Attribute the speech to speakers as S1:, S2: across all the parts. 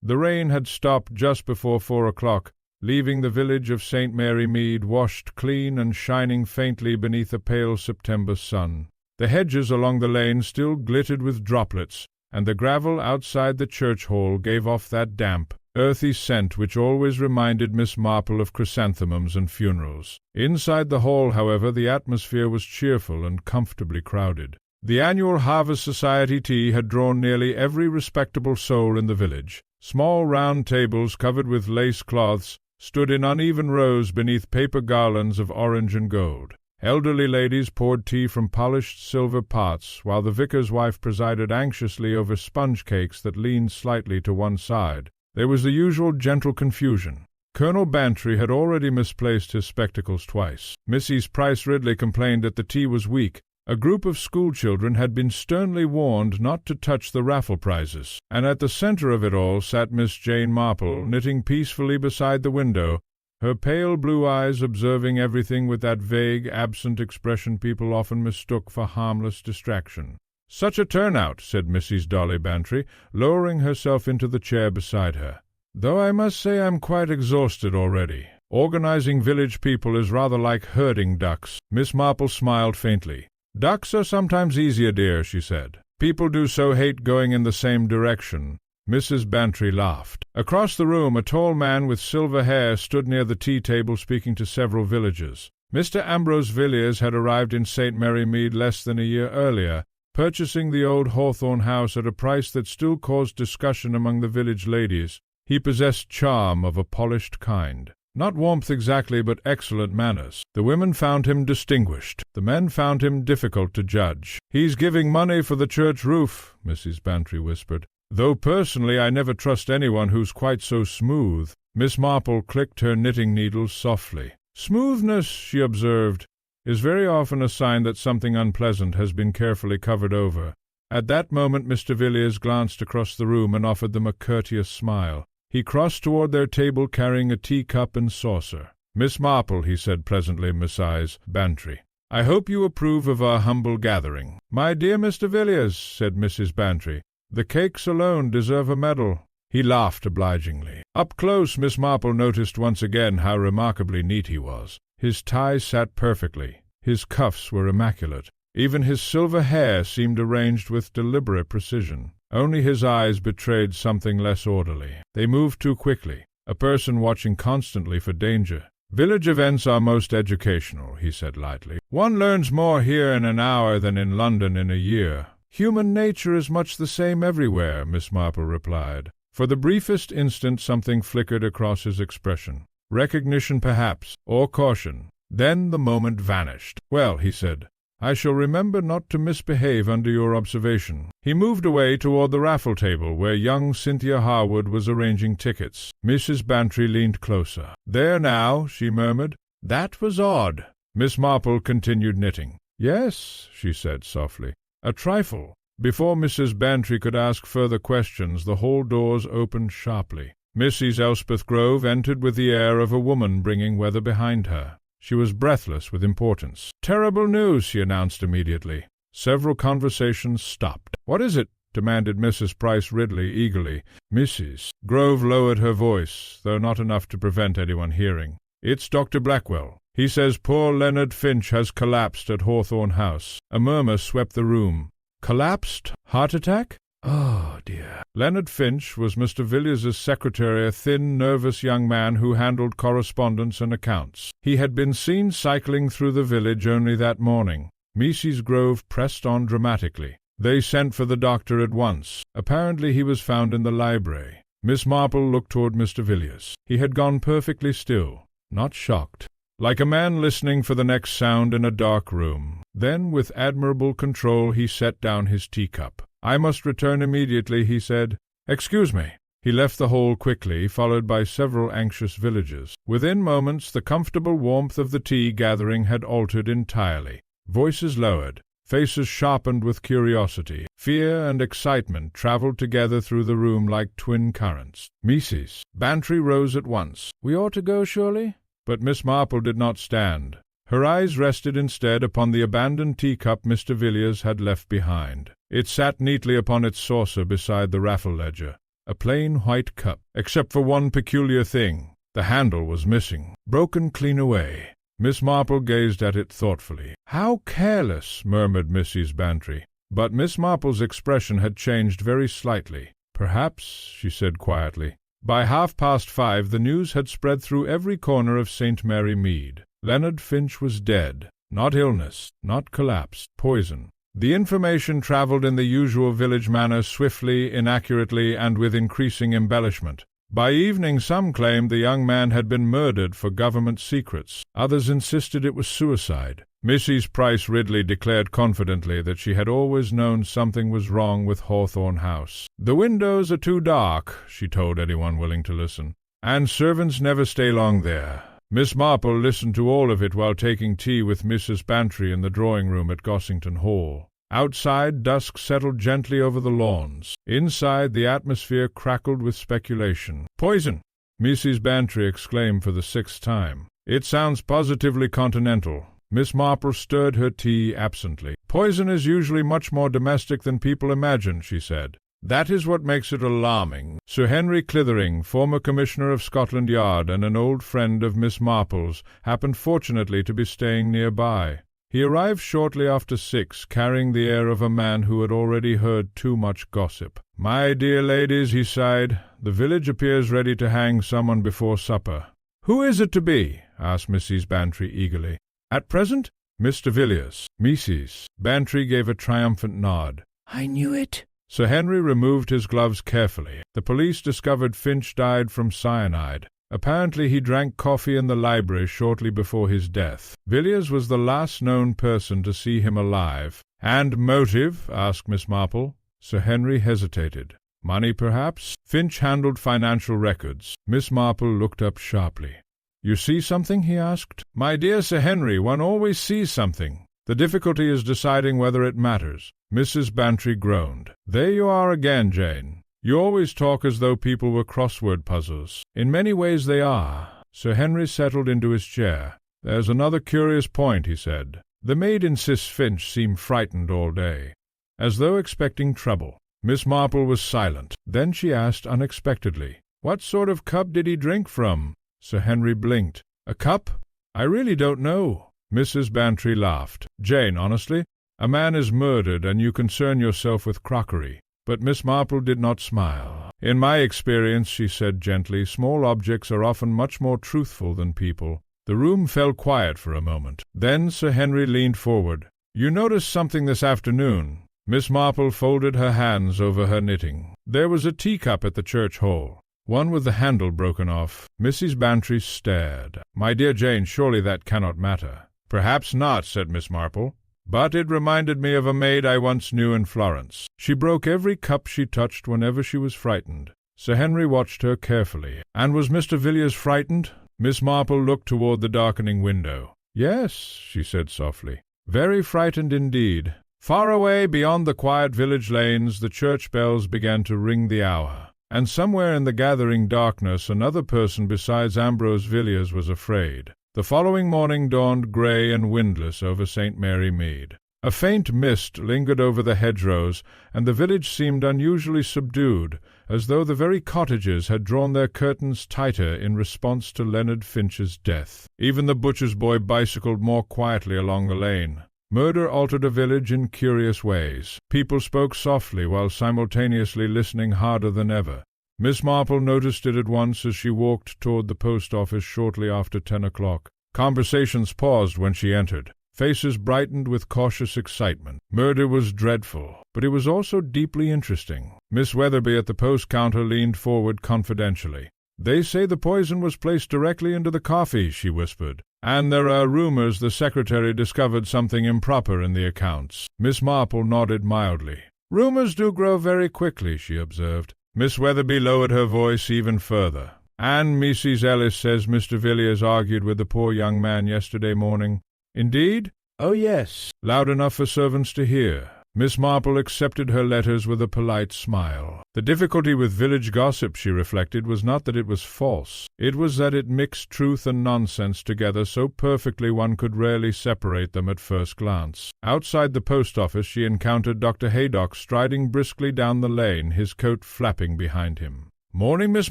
S1: The rain had stopped just before 4 o'clock, leaving the village of St. Mary Mead washed clean and shining faintly beneath a pale September sun. The hedges along the lane still glittered with droplets, and the gravel outside the church hall gave off that damp, earthy scent which always reminded Miss Marple of chrysanthemums and funerals. Inside the hall, however, the atmosphere was cheerful and comfortably crowded. The annual Harvest Society tea had drawn nearly every respectable soul in the village. Small round tables covered with lace cloths stood in uneven rows beneath paper garlands of orange and gold. Elderly ladies poured tea from polished silver pots, while the vicar's wife presided anxiously over sponge cakes that leaned slightly to one side. There was the usual gentle confusion. Colonel Bantry had already misplaced his spectacles twice. Mrs. Price Ridley complained that the tea was weak. A group of schoolchildren had been sternly warned not to touch the raffle prizes, and at the center of it all sat Miss Jane Marple, knitting peacefully beside the window, her pale blue eyes observing everything with that vague, absent expression people often mistook for harmless distraction. "Such a turnout," said Mrs. Dolly Bantry, lowering herself into the chair beside her. "Though I must say I'm quite exhausted already. Organizing village people is rather like herding ducks." Miss Marple smiled faintly. "Ducks are sometimes easier, dear," she said. "People do so hate going in the same direction." Mrs. Bantry laughed. Across the room, a tall man with silver hair stood near the tea-table speaking to several villagers. Mr. Ambrose Villiers had arrived in St. Mary Mead less than a year earlier, purchasing the old Hawthorne house at a price that still caused discussion among the village ladies. He possessed charm of a polished kind. Not warmth exactly, but excellent manners. The women found him distinguished. The men found him difficult to judge. "He's giving money for the church roof," Mrs. Bantry whispered. "Though personally I never trust anyone who's quite so smooth." Miss Marple clicked her knitting needles softly. "Smoothness," she observed, "is very often a sign that something unpleasant has been carefully covered over." At that moment Mr. Villiers glanced across the room and offered them a courteous smile. He crossed toward their table carrying a teacup and saucer. "Miss Marple," he said pleasantly, Mrs. Bantry, "I hope you approve of our humble gathering." "My dear Mr. Villiers," said Mrs. Bantry, "the cakes alone deserve a medal." He laughed obligingly. Up close, Miss Marple noticed once again how remarkably neat he was. His tie sat perfectly. His cuffs were immaculate. Even his silver hair seemed arranged with deliberate precision. Only his eyes betrayed something less orderly. They moved too quickly, a person watching constantly for danger. "Village events are most educational," he said lightly. "One learns more here in an hour than in London in a year." "Human nature is much the same everywhere," Miss Marple replied. For the briefest instant something flickered across his expression. Recognition, perhaps, or caution. Then the moment vanished. "Well," he said, "I shall remember not to misbehave under your observation." He moved away toward the raffle table, where young Cynthia Harwood was arranging tickets. Mrs. Bantry leaned closer. "There now," she murmured. "That was odd." Miss Marple continued knitting. "Yes," she said softly, "a trifle." Before Mrs. Bantry could ask further questions, the hall doors opened sharply. Mrs. Elspeth Grove entered with the air of a woman bringing weather behind her. She was breathless with importance. "Terrible news," she announced immediately. Several conversations stopped. "What is it?" demanded Mrs. Price Ridley eagerly. "Mrs." Grove lowered her voice, though not enough to prevent anyone hearing. "It's Dr. Blackwell. He says poor Leonard Finch has collapsed at Hawthorne House." A murmur swept the room. "Collapsed? Heart attack?" "Oh, dear." Leonard Finch was Mr. Villiers's secretary, a thin, nervous young man who handled correspondence and accounts. He had been seen cycling through the village only that morning. Mrs. Grove pressed on dramatically. "They sent for the doctor at once. Apparently he was found in the library." Miss Marple looked toward Mr. Villiers. He had gone perfectly still, not shocked, like a man listening for the next sound in a dark room. Then, with admirable control, he set down his teacup. "I must return immediately," he said. "Excuse me." He left the hall quickly, followed by several anxious villagers. Within moments, the comfortable warmth of the tea gathering had altered entirely. Voices lowered, faces sharpened with curiosity. Fear and excitement traveled together through the room like twin currents. Mrs. Bantry rose at once. "We ought to go, surely?" But Miss Marple did not stand. Her eyes rested instead upon the abandoned teacup Mr. Villiers had left behind. It sat neatly upon its saucer beside the raffle ledger. a plain white cup, except for one peculiar thing. The handle was missing, broken clean away. Miss Marple gazed at it thoughtfully. "How careless," murmured Mrs. Bantry. But Miss Marple's expression had changed very slightly. "Perhaps," she said quietly. By 5:30 the news had spread through every corner of St. Mary Mead. Leonard Finch was dead. Not illness, not collapse, poison. The information travelled in the usual village manner, swiftly, inaccurately, and with increasing embellishment. By evening some claimed the young man had been murdered for government secrets. Others insisted it was suicide. Mrs. Price Ridley declared confidently that she had always known something was wrong with Hawthorne House. "The windows are too dark," she told anyone willing to listen, "and servants never stay long there." Miss Marple listened to all of it while taking tea with Mrs. Bantry in the drawing-room at Gossington Hall. Outside, dusk settled gently over the lawns. Inside, the atmosphere crackled with speculation. "Poison!" Mrs. Bantry exclaimed for the 6th time. "It sounds positively continental." Miss Marple stirred her tea absently. "Poison is usually much more domestic than people imagine," she said. "That is what makes it alarming. Sir Henry Clithering, former Commissioner of Scotland Yard and an old friend of Miss Marple's, happened fortunately to be staying nearby. He arrived shortly after 6, carrying the air of a man who had already heard too much gossip. "My dear ladies," he sighed, "the village appears ready to hang someone before supper." "Who is it to be?" asked Mrs. Bantry eagerly. "At present, Mr. Villiers." Mrs. Bantry gave a triumphant nod.
S2: "I knew it."
S1: Sir Henry removed his gloves carefully. The police discovered Finch died from cyanide. Apparently he drank coffee in the library shortly before his death. Villiers was the last known person to see him alive. "And motive?" asked Miss Marple. Sir Henry hesitated. "Money, perhaps?" Finch handled financial records. Miss Marple looked up sharply. "You see something?" he asked. "My dear Sir Henry, one always sees something. The difficulty is deciding whether it matters." Mrs. Bantry groaned. "There you are again, Jane. You always talk as though people were crossword puzzles. In many ways they are." Sir Henry settled into his chair. "There's another curious point," he said. "The maid insists Finch seemed frightened all day, as though expecting trouble." Miss Marple was silent. Then she asked unexpectedly, "What sort of cup did he drink from?" Sir Henry blinked. "A cup? I really don't know." Mrs. Bantry laughed. "Jane, honestly, a man is murdered and you concern yourself with crockery." But Miss Marple did not smile. "In my experience," she said gently, "small objects are often much more truthful than people." The room fell quiet for a moment. Then Sir Henry leaned forward. "You noticed something this afternoon?" Miss Marple folded her hands over her knitting. "There was a teacup at the church hall, one with the handle broken off." Mrs. Bantry stared. "My dear Jane, surely that cannot matter." "Perhaps not," said Miss Marple. "But it reminded me of a maid I once knew in Florence. She broke every cup she touched whenever she was frightened." Sir Henry watched her carefully. "And was Mr. Villiers frightened?" Miss Marple looked toward the darkening window. "Yes," she said softly. "Very frightened indeed." Far away beyond the quiet village lanes, the church bells began to ring the hour. And somewhere in the gathering darkness another person besides Ambrose Villiers was afraid. The following morning dawned grey and windless over St. Mary Mead. A faint mist lingered over the hedgerows, and the village seemed unusually subdued, as though the very cottages had drawn their curtains tighter in response to Leonard Finch's death. Even the butcher's boy bicycled more quietly along the lane. Murder altered a village in curious ways. People spoke softly while simultaneously listening harder than ever. Miss Marple noticed it at once as she walked toward the post-office shortly after 10 o'clock. Conversations paused when she entered. Faces brightened with cautious excitement. Murder was dreadful, but it was also deeply interesting. Miss Weatherby at the post-counter leaned forward confidentially. "They say the poison was placed directly into the coffee," she whispered. "And there are rumors the secretary discovered something improper in the accounts." Miss Marple nodded mildly. "Rumors do grow very quickly," she observed. Miss Weatherby lowered her voice even further. "And Mrs. Ellis says Mr. Villiers argued with the poor young man yesterday morning." "Indeed?" "Oh, yes." "Loud enough for servants to hear?" Miss Marple accepted her letters with a polite smile. The difficulty with village gossip, she reflected, was not that it was false. It was that it mixed truth and nonsense together so perfectly one could rarely separate them at first glance. Outside the post office she encountered Dr. Haydock striding briskly down the lane, his coat flapping behind him. "Morning, Miss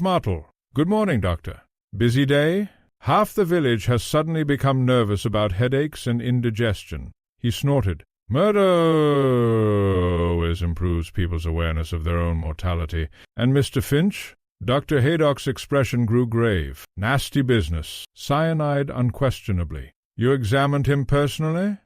S1: Marple." "Good morning, Doctor." "Busy day?" "Half the village has suddenly become nervous about headaches and indigestion." He snorted. "Murder always improves people's awareness of their own mortality. And Mr. Finch?" Dr. Haydock's expression grew grave. "Nasty business. Cyanide unquestionably." "You examined him personally?"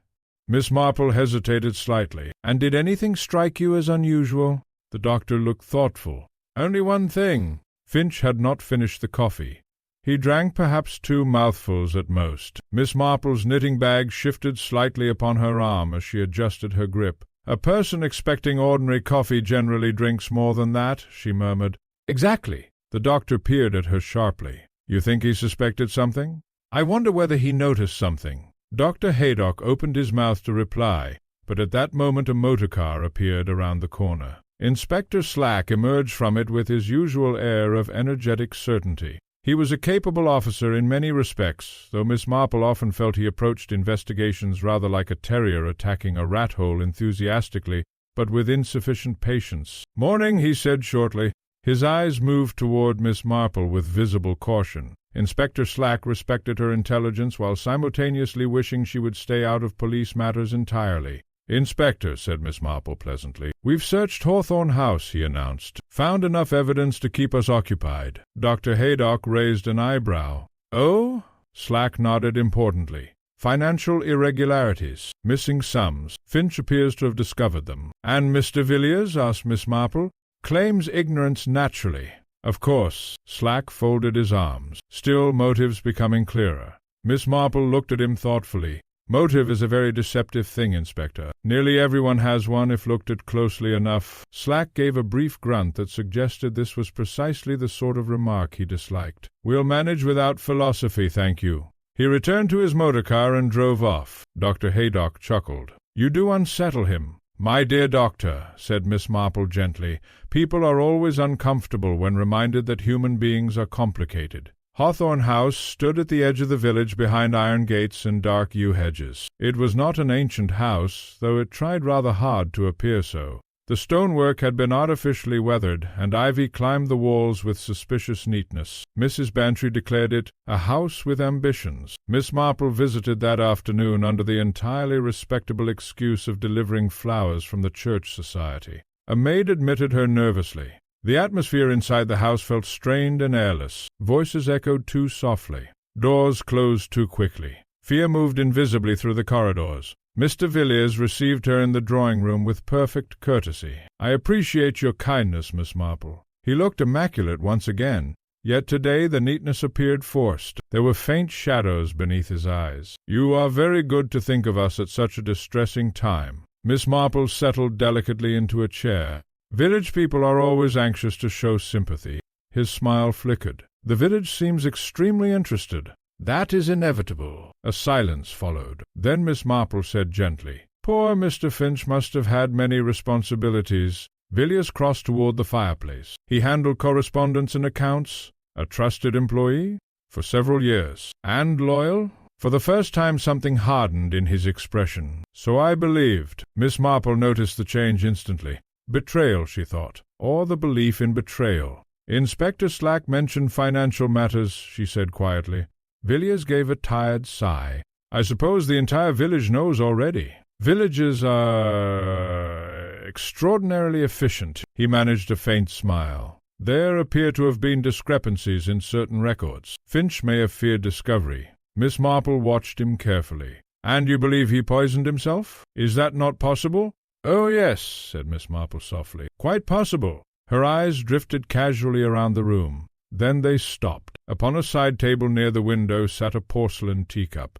S1: Miss Marple hesitated slightly. "And did anything strike you as unusual?" The doctor looked thoughtful. "Only one thing." Finch had not finished the coffee. He drank perhaps 2 mouthfuls at most. Miss Marple's knitting bag shifted slightly upon her arm as she adjusted her grip. "A person expecting ordinary coffee generally drinks more than that," she murmured. "Exactly." The doctor peered at her sharply. "You think he suspected something?" "I wonder whether he noticed something." Dr. Haydock opened his mouth to reply, but at that moment a motor car appeared around the corner. Inspector Slack emerged from it with his usual air of energetic certainty. He was a capable officer in many respects, though Miss Marple often felt he approached investigations rather like a terrier attacking a rat-hole enthusiastically, but with insufficient patience. "Morning," he said shortly. His eyes moved toward Miss Marple with visible caution. Inspector Slack respected her intelligence while simultaneously wishing she would stay out of police matters entirely. "Inspector," said Miss Marple pleasantly. "We've searched Hawthorne House," he announced. "Found enough evidence to keep us occupied." Dr. Haydock raised an eyebrow. "Oh?" Slack nodded importantly. "Financial irregularities. Missing sums. Finch appears to have discovered them." "And Mr. Villiers?" asked Miss Marple. "Claims ignorance naturally." "Of course." Slack folded his arms. Still motives becoming clearer. Miss Marple looked at him thoughtfully. "Motive is a very deceptive thing, Inspector. Nearly everyone has one if looked at closely enough." Slack gave a brief grunt that suggested this was precisely the sort of remark he disliked. "We'll manage without philosophy, thank you." He returned to his motor car and drove off. Dr. Haydock chuckled. "You do unsettle him." "My dear doctor," said Miss Marple gently, "people are always uncomfortable when reminded that human beings are complicated." Hawthorne House stood at the edge of the village behind iron gates and dark yew hedges. It was not an ancient house, though it tried rather hard to appear so. The stonework had been artificially weathered, and ivy climbed the walls with suspicious neatness. Mrs. Bantry declared it a house with ambitions. Miss Marple visited that afternoon under the entirely respectable excuse of delivering flowers from the church society. A maid admitted her nervously. The atmosphere inside the house felt strained and airless. Voices echoed too softly. Doors closed too quickly. Fear moved invisibly through the corridors. Mr. Villiers received her in the drawing-room with perfect courtesy. "I appreciate your kindness, Miss Marple." He looked immaculate once again, yet today the neatness appeared forced. There were faint shadows beneath his eyes. "You are very good to think of us at such a distressing time." Miss Marple settled delicately into a chair. "Village people are always anxious to show sympathy." His smile flickered. "The village seems extremely interested." "That is inevitable." A silence followed. Then Miss Marple said gently, "Poor Mr. Finch must have had many responsibilities." Villiers crossed toward the fireplace. "He handled correspondence and accounts." "A trusted employee?" "For several years." "And loyal?" For the first time something hardened in his expression. "So I believed." Miss Marple noticed the change instantly. Betrayal, she thought, or the belief in betrayal. "Inspector Slack mentioned financial matters," she said quietly. Villiers gave a tired sigh. "I suppose the entire village knows already." "Villages are extraordinarily efficient." He managed a faint smile. "There appear to have been discrepancies in certain records. Finch may have feared discovery." Miss Marple watched him carefully. "And you believe he poisoned himself? Is that not possible?" "Oh, yes," said Miss Marple softly. "Quite possible." Her eyes drifted casually around the room. Then they stopped. Upon a side table near the window sat a porcelain teacup,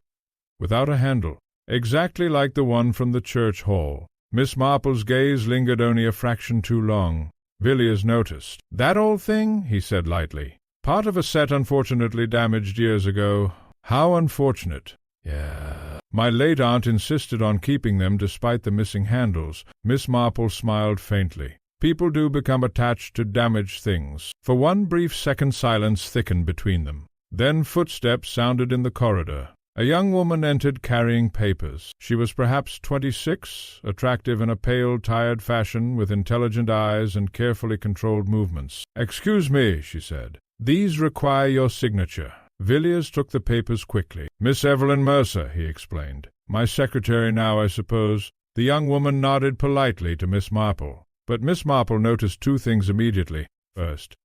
S1: without a handle, exactly like the one from the church hall. Miss Marple's gaze lingered only a fraction too long. Villiers noticed. "That old thing?" he said lightly. "Part of a set unfortunately damaged years ago." "How unfortunate." "Yeah." My late aunt insisted on keeping them despite the missing handles. Miss Marple smiled faintly. People do become attached to damaged things. For one brief second silence thickened between them. Then footsteps sounded in the corridor. A young woman entered carrying papers. She was perhaps 26, attractive in a pale, tired fashion, with intelligent eyes and carefully controlled movements. "Excuse me," she said. "These require your signature." Villiers took the papers quickly. "Miss Evelyn Mercer," he explained. "My secretary now, I suppose." The young woman nodded politely to Miss Marple. But Miss Marple noticed two things immediately. First,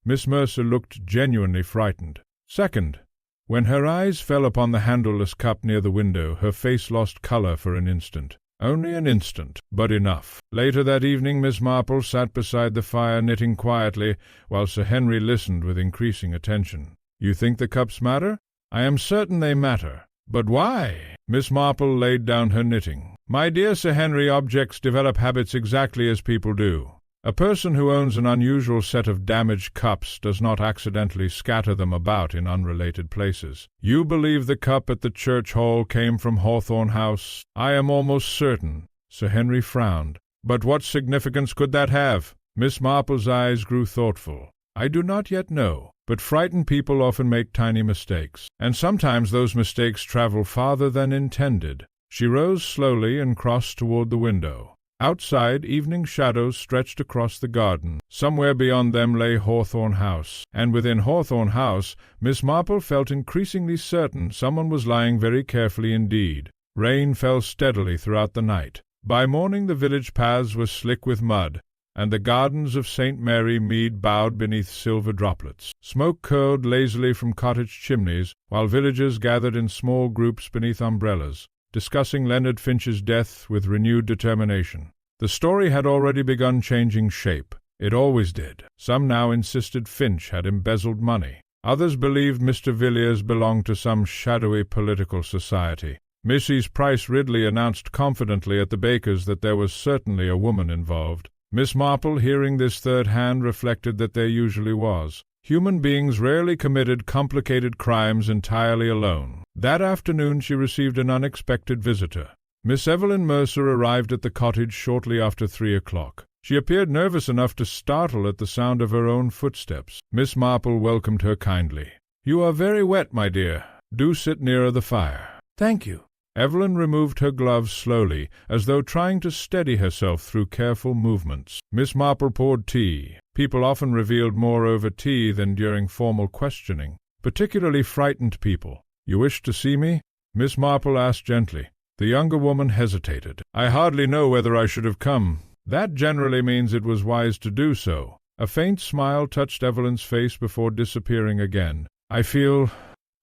S1: Miss Mercer looked genuinely frightened. Second, when her eyes fell upon the handleless cup near the window, her face lost color for an instant. Only an instant, but enough. Later that evening Miss Marple sat beside the fire knitting quietly, while Sir Henry listened with increasing attention. "You think the cups matter?" "I am certain they matter." "But why?" Miss Marple laid down her knitting. "My dear Sir Henry, objects develop habits exactly as people do. A person who owns an unusual set of damaged cups does not accidentally scatter them about in unrelated places. You believe the cup at the church hall came from Hawthorne House?" "I am almost certain." Sir Henry frowned. "But what significance could that have?" Miss Marple's eyes grew thoughtful. "I do not yet know, but frightened people often make tiny mistakes, and sometimes those mistakes travel farther than intended." She rose slowly and crossed toward the window. Outside, evening shadows stretched across the garden. Somewhere beyond them lay Hawthorne House, and within Hawthorne House Miss Marple felt increasingly certain someone was lying very carefully indeed. Rain fell steadily throughout the night. By morning the village paths were slick with mud, and the gardens of St. Mary Mead bowed beneath silver droplets. Smoke curled lazily from cottage chimneys, while villagers gathered in small groups beneath umbrellas, discussing Leonard Finch's death with renewed determination. The story had already begun changing shape. It always did. Some now insisted Finch had embezzled money. Others believed Mr. Villiers belonged to some shadowy political society. Mrs. Price Ridley announced confidently at the baker's that there was certainly a woman involved. Miss Marple, hearing this third hand, reflected that there usually was. Human beings rarely committed complicated crimes entirely alone. That afternoon she received an unexpected visitor. Miss Evelyn Mercer arrived at the cottage shortly after 3 o'clock. She appeared nervous enough to startle at the sound of her own footsteps. Miss Marple welcomed her kindly. "You are very wet, my dear. Do sit nearer the fire." "Thank you." Evelyn removed her gloves slowly, as though trying to steady herself through careful movements. Miss Marple poured tea. People often revealed more over tea than during formal questioning, particularly frightened people. "You wish to see me?" Miss Marple asked gently. The younger woman hesitated. "I hardly know whether I should have come. That generally means it was wise to do so." A faint smile touched Evelyn's face before disappearing again. "I feel—"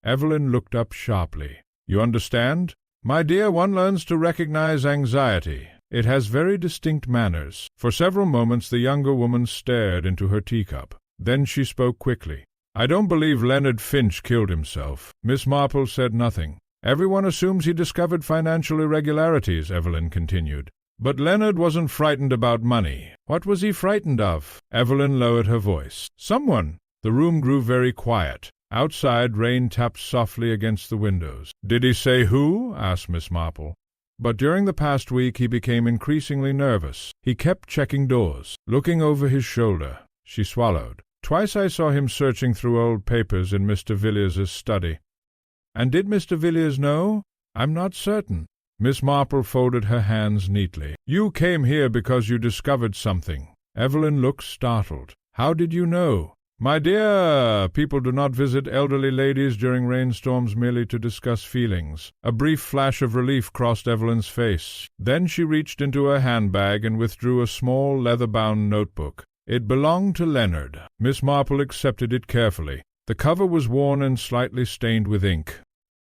S1: Evelyn looked up sharply. "You understand?" "My dear, one learns to recognize anxiety. It has very distinct manners." For several moments the younger woman stared into her teacup. Then she spoke quickly. "I don't believe Leonard Finch killed himself." Miss Marple said nothing. "Everyone assumes he discovered financial irregularities," Evelyn continued. "But Leonard wasn't frightened about money. What was he frightened of?" Evelyn lowered her voice. "Someone." The room grew very quiet. Outside, rain tapped softly against the windows. "Did he say who?" asked Miss Marple. But during the past week he became increasingly nervous. He kept checking doors, looking over his shoulder. She swallowed. "Twice I saw him searching through old papers in Mr. Villiers's study." "And did Mr. Villiers know?" "I'm not certain." Miss Marple folded her hands neatly. "You came here because you discovered something." Evelyn looked startled. "How did you know?" "My dear, people do not visit elderly ladies during rainstorms merely to discuss feelings." A brief flash of relief crossed Evelyn's face. Then she reached into her handbag and withdrew a small leather-bound notebook. It belonged to Leonard. Miss Marple accepted it carefully. The cover was worn and slightly stained with ink.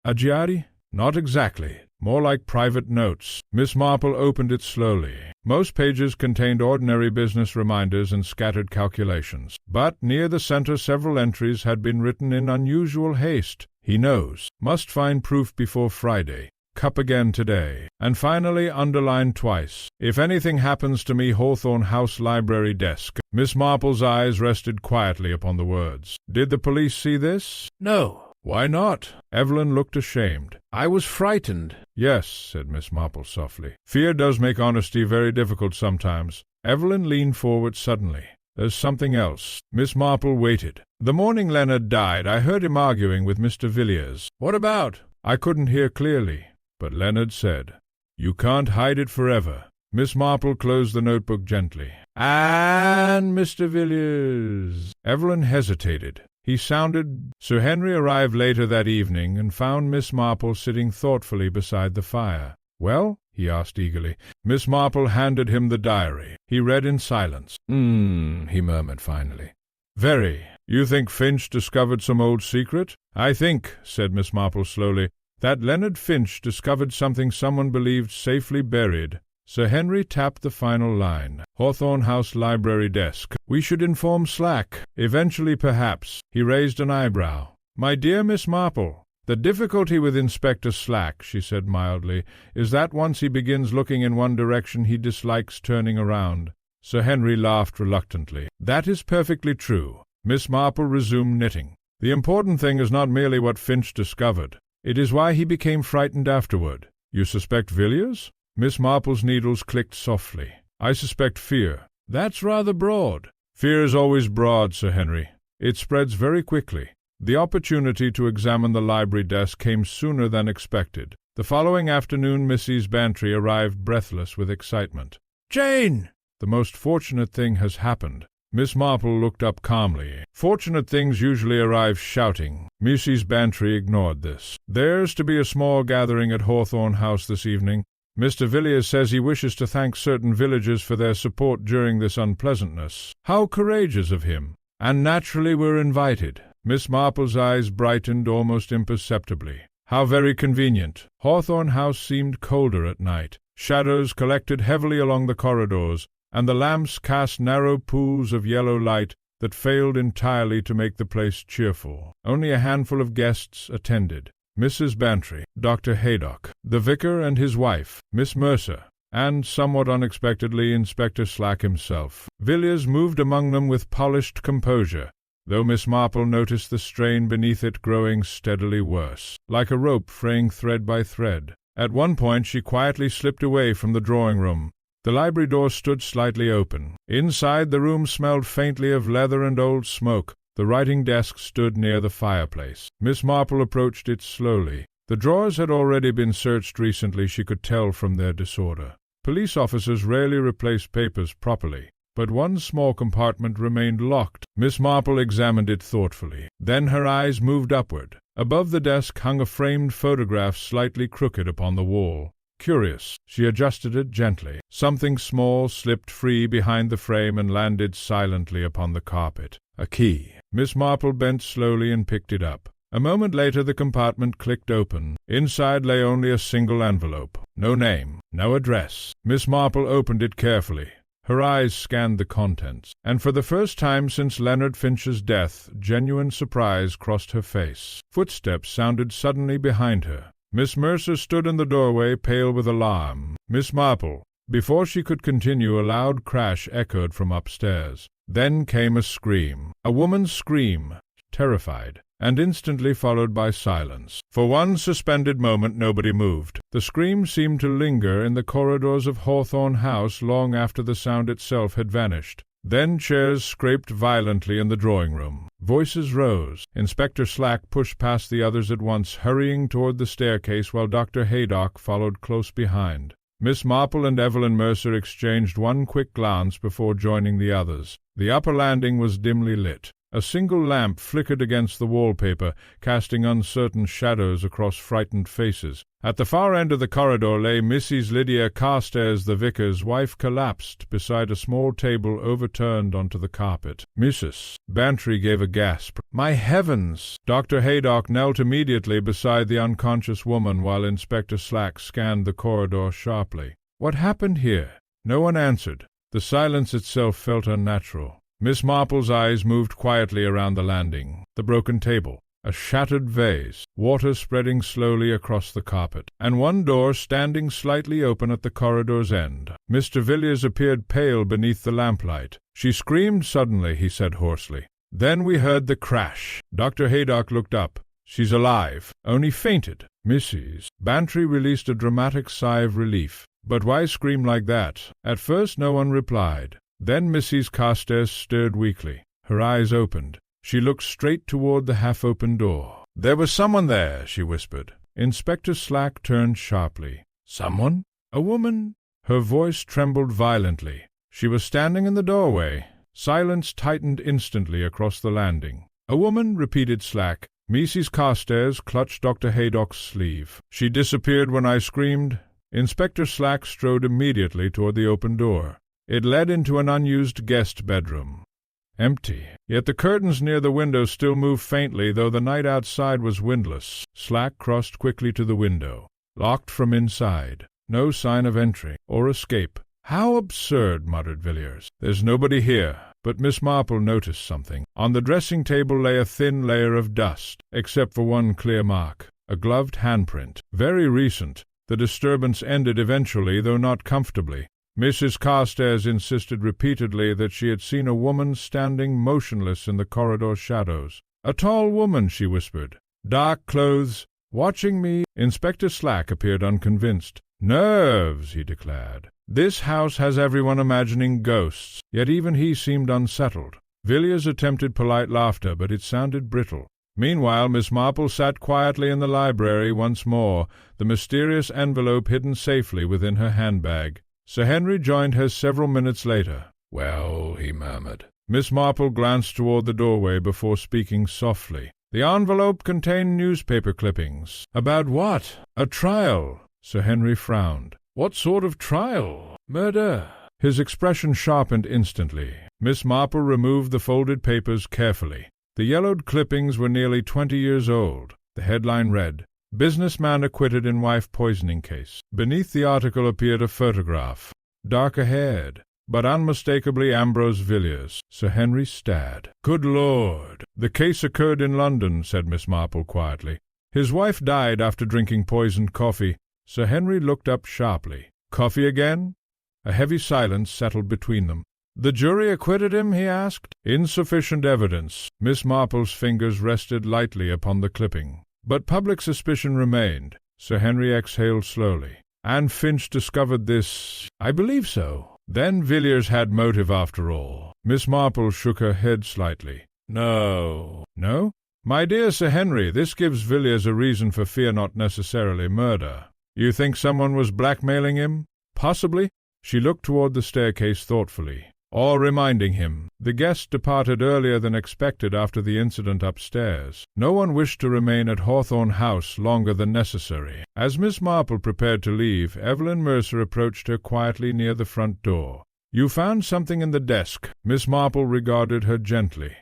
S1: "A diary?" "Not exactly. More like private notes." Miss Marple opened it slowly. Most pages contained ordinary business reminders and scattered calculations. But near the center several entries had been written in unusual haste. "He knows. Must find proof before Friday. Cup again today." And finally, underlined twice, "If anything happens to me, Hawthorne House library desk." Miss Marple's eyes rested quietly upon the words. "Did the police see this?"
S2: "No."
S1: "Why not?" Evelyn looked ashamed.
S2: "I was frightened."
S1: "Yes," said Miss Marple softly. "Fear does make honesty very difficult sometimes." Evelyn leaned forward suddenly. "There's something else." Miss Marple waited. "The morning Leonard died, I heard him arguing with Mr. Villiers."
S2: "What about?"
S1: "I couldn't hear clearly, but Leonard said, 'You can't hide it forever.'" Miss Marple closed the notebook gently. "And Mr. Villiers—" Evelyn hesitated. "He sounded—" Sir Henry arrived later that evening and found Miss Marple sitting thoughtfully beside the fire. "Well?" he asked eagerly. Miss Marple handed him the diary. He read in silence. He murmured finally. "Very. You think Finch discovered some old secret?" "I think," said Miss Marple slowly, "that Leonard Finch discovered something someone believed safely buried." Sir Henry tapped the final line. "Hawthorne House library desk. We should inform Slack. Eventually, perhaps." He raised an eyebrow. "My dear Miss Marple, the difficulty with Inspector Slack," she said mildly, "is that once he begins looking in one direction he dislikes turning around." Sir Henry laughed reluctantly. "That is perfectly true." Miss Marple resumed knitting. "The important thing is not merely what Finch discovered. It is why he became frightened afterward." "You suspect Villiers?" Miss Marple's needles clicked softly. "I suspect fear." "That's rather broad." "Fear is always broad, Sir Henry. It spreads very quickly." The opportunity to examine the library desk came sooner than expected. The following afternoon Mrs. Bantry arrived breathless with excitement. "Jane!" "The most fortunate thing has happened." Miss Marple looked up calmly. "Fortunate things usually arrive shouting." Mrs. Bantry ignored this. "There's to be a small gathering at Hawthorne House this evening. Mr. Villiers says he wishes to thank certain villagers for their support during this unpleasantness." "How courageous of him!" "And naturally we're invited." Miss Marple's eyes brightened almost imperceptibly. "How very convenient." Hawthorne House seemed colder at night. Shadows collected heavily along the corridors, and the lamps cast narrow pools of yellow light that failed entirely to make the place cheerful. Only a handful of guests attended. Mrs. Bantry, Dr. Haydock, the vicar and his wife, Miss Mercer, and, somewhat unexpectedly, Inspector Slack himself. Villiers moved among them with polished composure, though Miss Marple noticed the strain beneath it growing steadily worse, like a rope fraying thread by thread. At one point she quietly slipped away from the drawing-room. The library door stood slightly open. Inside, the room smelled faintly of leather and old smoke. The writing desk stood near the fireplace. Miss Marple approached it slowly. The drawers had already been searched recently, she could tell from their disorder. Police officers rarely replace papers properly, but one small compartment remained locked. Miss Marple examined it thoughtfully. Then her eyes moved upward. Above the desk hung a framed photograph slightly crooked upon the wall. Curious, she adjusted it gently. Something small slipped free behind the frame and landed silently upon the carpet. A key. Miss Marple bent slowly and picked it up. A moment later the compartment clicked open. Inside lay only a single envelope. No name, no address. Miss Marple opened it carefully. Her eyes scanned the contents, and for the first time since Leonard Finch's death, genuine surprise crossed her face. Footsteps sounded suddenly behind her. Miss Mercer stood in the doorway, pale with alarm. "Miss Marple." Before she could continue, a loud crash echoed from upstairs. Then came a scream. A woman's scream, terrified, and instantly followed by silence. For one suspended moment nobody moved. The scream seemed to linger in the corridors of Hawthorne House long after the sound itself had vanished. Then chairs scraped violently in the drawing-room. Voices rose. Inspector Slack pushed past the others at once, hurrying toward the staircase while Dr. Haydock followed close behind. Miss Marple and Evelyn Mercer exchanged one quick glance before joining the others. The upper landing was dimly lit. A single lamp flickered against the wallpaper, casting uncertain shadows across frightened faces. At the far end of the corridor lay Mrs. Lydia Carstairs, the vicar's wife, collapsed beside a small table overturned onto the carpet. Mrs. Bantry gave a gasp. "My heavens!" Dr. Haydock knelt immediately beside the unconscious woman while Inspector Slack scanned the corridor sharply. "What happened here?" No one answered. The silence itself felt unnatural. Miss Marple's eyes moved quietly around the landing. The broken table, a shattered vase, water spreading slowly across the carpet, and one door standing slightly open at the corridor's end. Mr. Villiers appeared pale beneath the lamplight. "She screamed suddenly," he said hoarsely. "Then we heard the crash." Dr. Haydock looked up. She's alive, only fainted." Mrs. Bantry released a dramatic sigh of relief. "But why scream like that?" At first no one replied. Then Mrs. Carstairs stirred weakly. Her eyes opened. She looked straight toward the half-open door. "There was someone there," she whispered. Inspector Slack turned sharply. "Someone? A woman?" Her voice trembled violently. She was standing in the doorway. Silence tightened instantly across the landing. "A woman?" repeated Slack. Mrs. Carstairs clutched Dr. Haydock's sleeve. "She disappeared when I screamed." Inspector Slack strode immediately toward the open door. It led into an unused guest bedroom. Empty, yet the curtains near the window still moved faintly, though the night outside was windless. Slack crossed quickly to the window. Locked from inside. No sign of entry or escape. "How absurd," muttered Villiers. "There's nobody here." But Miss Marple noticed something. On the dressing-table lay a thin layer of dust, except for one clear mark, a gloved handprint. Very recent. The disturbance ended eventually, though not comfortably. Mrs. Carstairs insisted repeatedly that she had seen a woman standing motionless in the corridor shadows. "A tall woman," she whispered. "Dark clothes, watching me." Inspector Slack appeared unconvinced. "Nerves," he declared. "This house has everyone imagining ghosts." Yet even he seemed unsettled. Villiers attempted polite laughter, but it sounded brittle. Meanwhile, Miss Marple sat quietly in the library once more, the mysterious envelope hidden safely within her handbag. Sir Henry joined her several minutes later. "Well," he murmured. Miss Marple glanced toward the doorway before speaking softly. "The envelope contained newspaper clippings." "About what?" "A trial." Sir Henry frowned. "What sort of trial?" "Murder." His expression sharpened instantly. Miss Marple removed the folded papers carefully. The yellowed clippings were nearly 20 years old. The headline read, "Businessman acquitted in wife poisoning case." Beneath the article appeared a photograph. Darker-haired, but unmistakably Ambrose Villiers. Sir Henry stared. "Good Lord!" "The case occurred in London," said Miss Marple quietly. "His wife died after drinking poisoned coffee." Sir Henry looked up sharply. "Coffee again?" A heavy silence settled between them. "The jury acquitted him?" he asked. "Insufficient evidence." Miss Marple's fingers rested lightly upon the clipping. "But public suspicion remained." Sir Henry exhaled slowly. "And Finch discovered this?" "I believe so." "Then Villiers had motive after all." Miss Marple shook her head slightly. "No." "No? My dear Sir Henry, this gives Villiers a reason for fear, not necessarily murder. You think someone was blackmailing him? Possibly." She looked toward the staircase thoughtfully. "Or reminding him." The guest departed earlier than expected after the incident upstairs. No one wished to remain at Hawthorne House longer than necessary. As Miss Marple prepared to leave, Evelyn Mercer approached her quietly near the front door. "You found something in the desk." Miss Marple regarded her gently.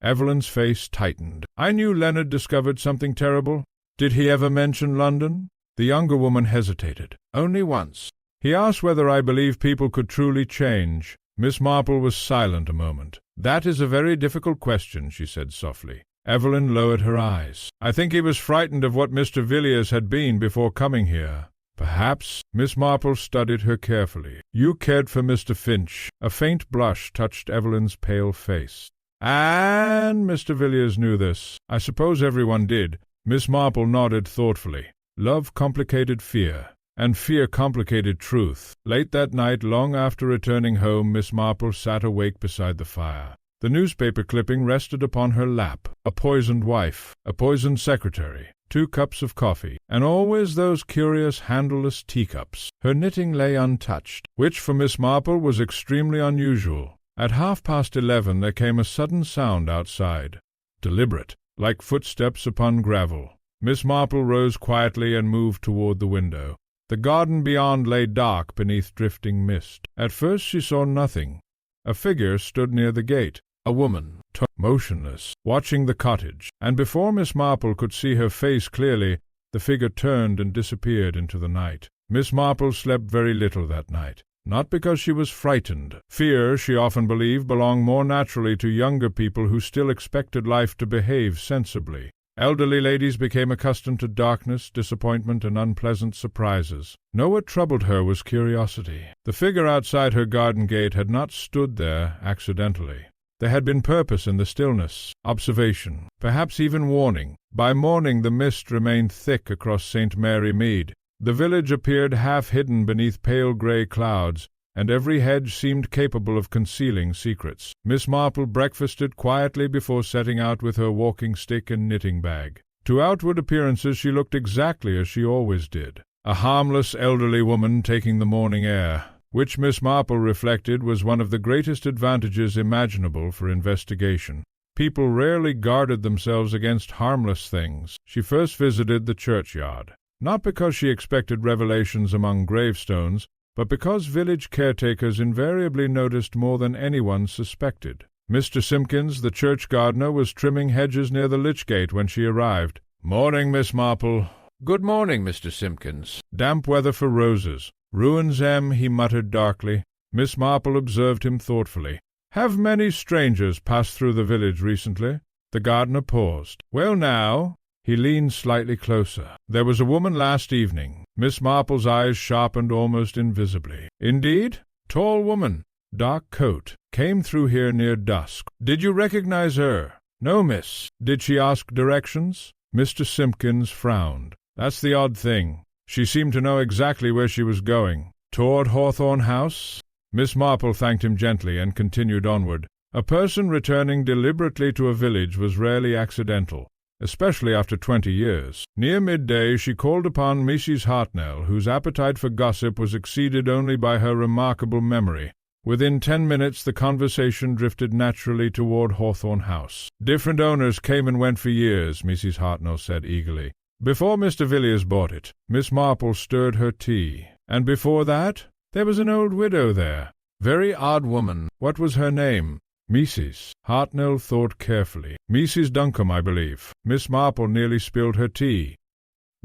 S1: Evelyn's face tightened. "I knew Leonard discovered something terrible." "Did he ever mention London?" The younger woman hesitated. "Only once. He asked whether I believe people could truly change." Miss Marple was silent a moment. "That is a very difficult question," she said softly. Evelyn lowered her eyes. "I think he was frightened of what Mr. Villiers had been before coming here." "Perhaps." Miss Marple studied her carefully. "You cared for Mr. Finch." A faint blush touched Evelyn's pale face. "And Mr. Villiers knew this." "I suppose everyone did." Miss Marple nodded thoughtfully. "Love complicated fear, and fear complicated truth." Late that night, long after returning home, Miss Marple sat awake beside the fire. The newspaper clipping rested upon her lap. A poisoned wife, a poisoned secretary, 2 cups of coffee, and always those curious handleless teacups. Her knitting lay untouched, which for Miss Marple was extremely unusual. At 11:30 there came a sudden sound outside, deliberate, like footsteps upon gravel. Miss Marple rose quietly and moved toward the window. The garden beyond lay dark beneath drifting mist. At first she saw nothing. A figure stood near the gate, a woman, motionless, watching the cottage, and before Miss Marple could see her face clearly, the figure turned and disappeared into the night. Miss Marple slept very little that night. Not because she was frightened. Fear, she often believed, belonged more naturally to younger people who still expected life to behave sensibly. Elderly ladies became accustomed to darkness, disappointment, and unpleasant surprises. No, what troubled her was curiosity. The figure outside her garden gate had not stood there accidentally. There had been purpose in the stillness, observation, perhaps even warning. But By morning the mist remained thick across St. Mary Mead. The village appeared half-hidden beneath pale grey clouds, and every hedge seemed capable of concealing secrets. Miss Marple breakfasted quietly before setting out with her walking-stick and knitting-bag. To outward appearances she looked exactly as she always did, a harmless elderly woman taking the morning air, which Miss Marple reflected was one of the greatest advantages imaginable for investigation. People rarely guarded themselves against harmless things. She first visited the churchyard, not because she expected revelations among gravestones, but because village caretakers invariably noticed more than anyone suspected. Mr. Simpkins, the church gardener, was trimming hedges near the lich gate when she arrived. "Morning, Miss Marple."
S2: "Good morning, Mr. Simpkins."
S1: "Damp weather for roses." "Ruins, he muttered darkly. Miss Marple observed him thoughtfully. "Have many strangers passed through the village recently?" The gardener paused. "Well, now—" He leaned slightly closer. "There was a woman last evening." Miss Marple's eyes sharpened almost invisibly. "Indeed? Tall woman, dark coat, came through here near dusk. Did you recognize her?" "No, miss." "Did she ask directions?" Mr. Simpkins frowned. "That's the odd thing. She seemed to know exactly where she was going." "Toward Hawthorne House?" Miss Marple thanked him gently and continued onward. A person returning deliberately to a village was rarely accidental, especially after 20 years. Near midday she called upon Mrs. Hartnell, whose appetite for gossip was exceeded only by her remarkable memory. Within 10 minutes the conversation drifted naturally toward Hawthorne House. "Different owners came and went for years," Mrs. Hartnell said eagerly. "Before Mr. Villiers bought it." Miss Marple stirred her tea. "And before that? There was an old widow there. Very odd woman. What was her name?" "Mrs." Hartnell thought carefully. "Mrs. Duncombe, I believe." Miss Marple nearly spilled her tea.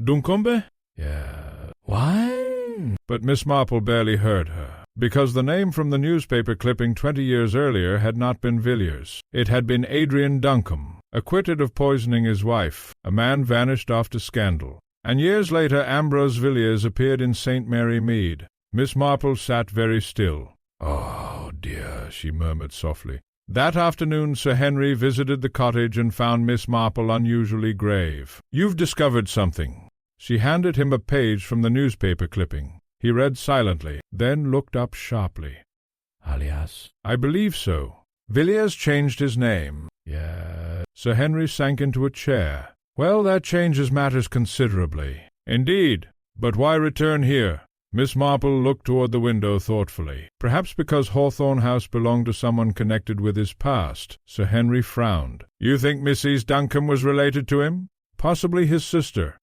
S1: "Duncombe?" "Yeah." "Why?" But Miss Marple barely heard her, because the name from the newspaper clipping 20 years earlier had not been Villiers. It had been Adrian Duncombe, acquitted of poisoning his wife. A man vanished after scandal. And years later Ambrose Villiers appeared in St. Mary Mead. Miss Marple sat very still. "Oh, dear," she murmured softly. That afternoon Sir Henry visited the cottage and found Miss Marple unusually grave. "You've discovered something." She handed him a page from the newspaper clipping. He read silently, then looked up sharply. "Alias?" "I believe so. Villiers changed his name." "Yeah." Sir Henry sank into a chair. "Well, that changes matters considerably." "Indeed. But why return here?" Miss Marple looked toward the window thoughtfully. Perhaps because Hawthorne House belonged to someone connected with his past. Sir Henry frowned. "You think Mrs. Duncombe was related to him?" "Possibly his sister."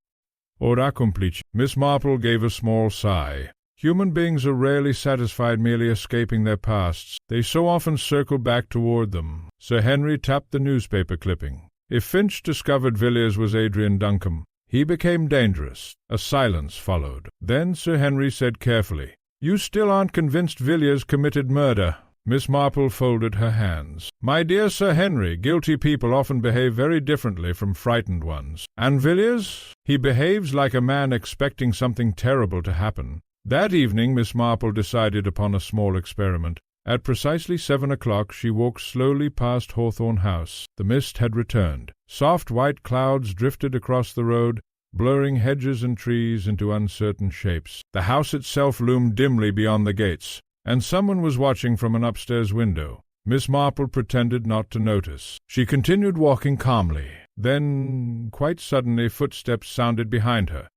S1: "Ora complice." Miss Marple gave a small sigh. Human beings are rarely satisfied merely escaping their pasts. They so often circle back toward them. Sir Henry tapped the newspaper clipping. If Finch discovered Villiers was Adrian Duncombe, he became dangerous. A silence followed. Then Sir Henry said carefully, "You still aren't convinced Villiers committed murder?" Miss Marple folded her hands. "My dear Sir Henry, guilty people often behave very differently from frightened ones. And Villiers? He behaves like a man expecting something terrible to happen." That evening Miss Marple decided upon a small experiment. At precisely 7 o'clock she walked slowly past Hawthorne House. The mist had returned. Soft white clouds drifted across the road, blurring hedges and trees into uncertain shapes. The house itself loomed dimly beyond the gates, and someone was watching from an upstairs window. Miss Marple pretended not to notice. She continued walking calmly. Then, quite suddenly, footsteps sounded behind her.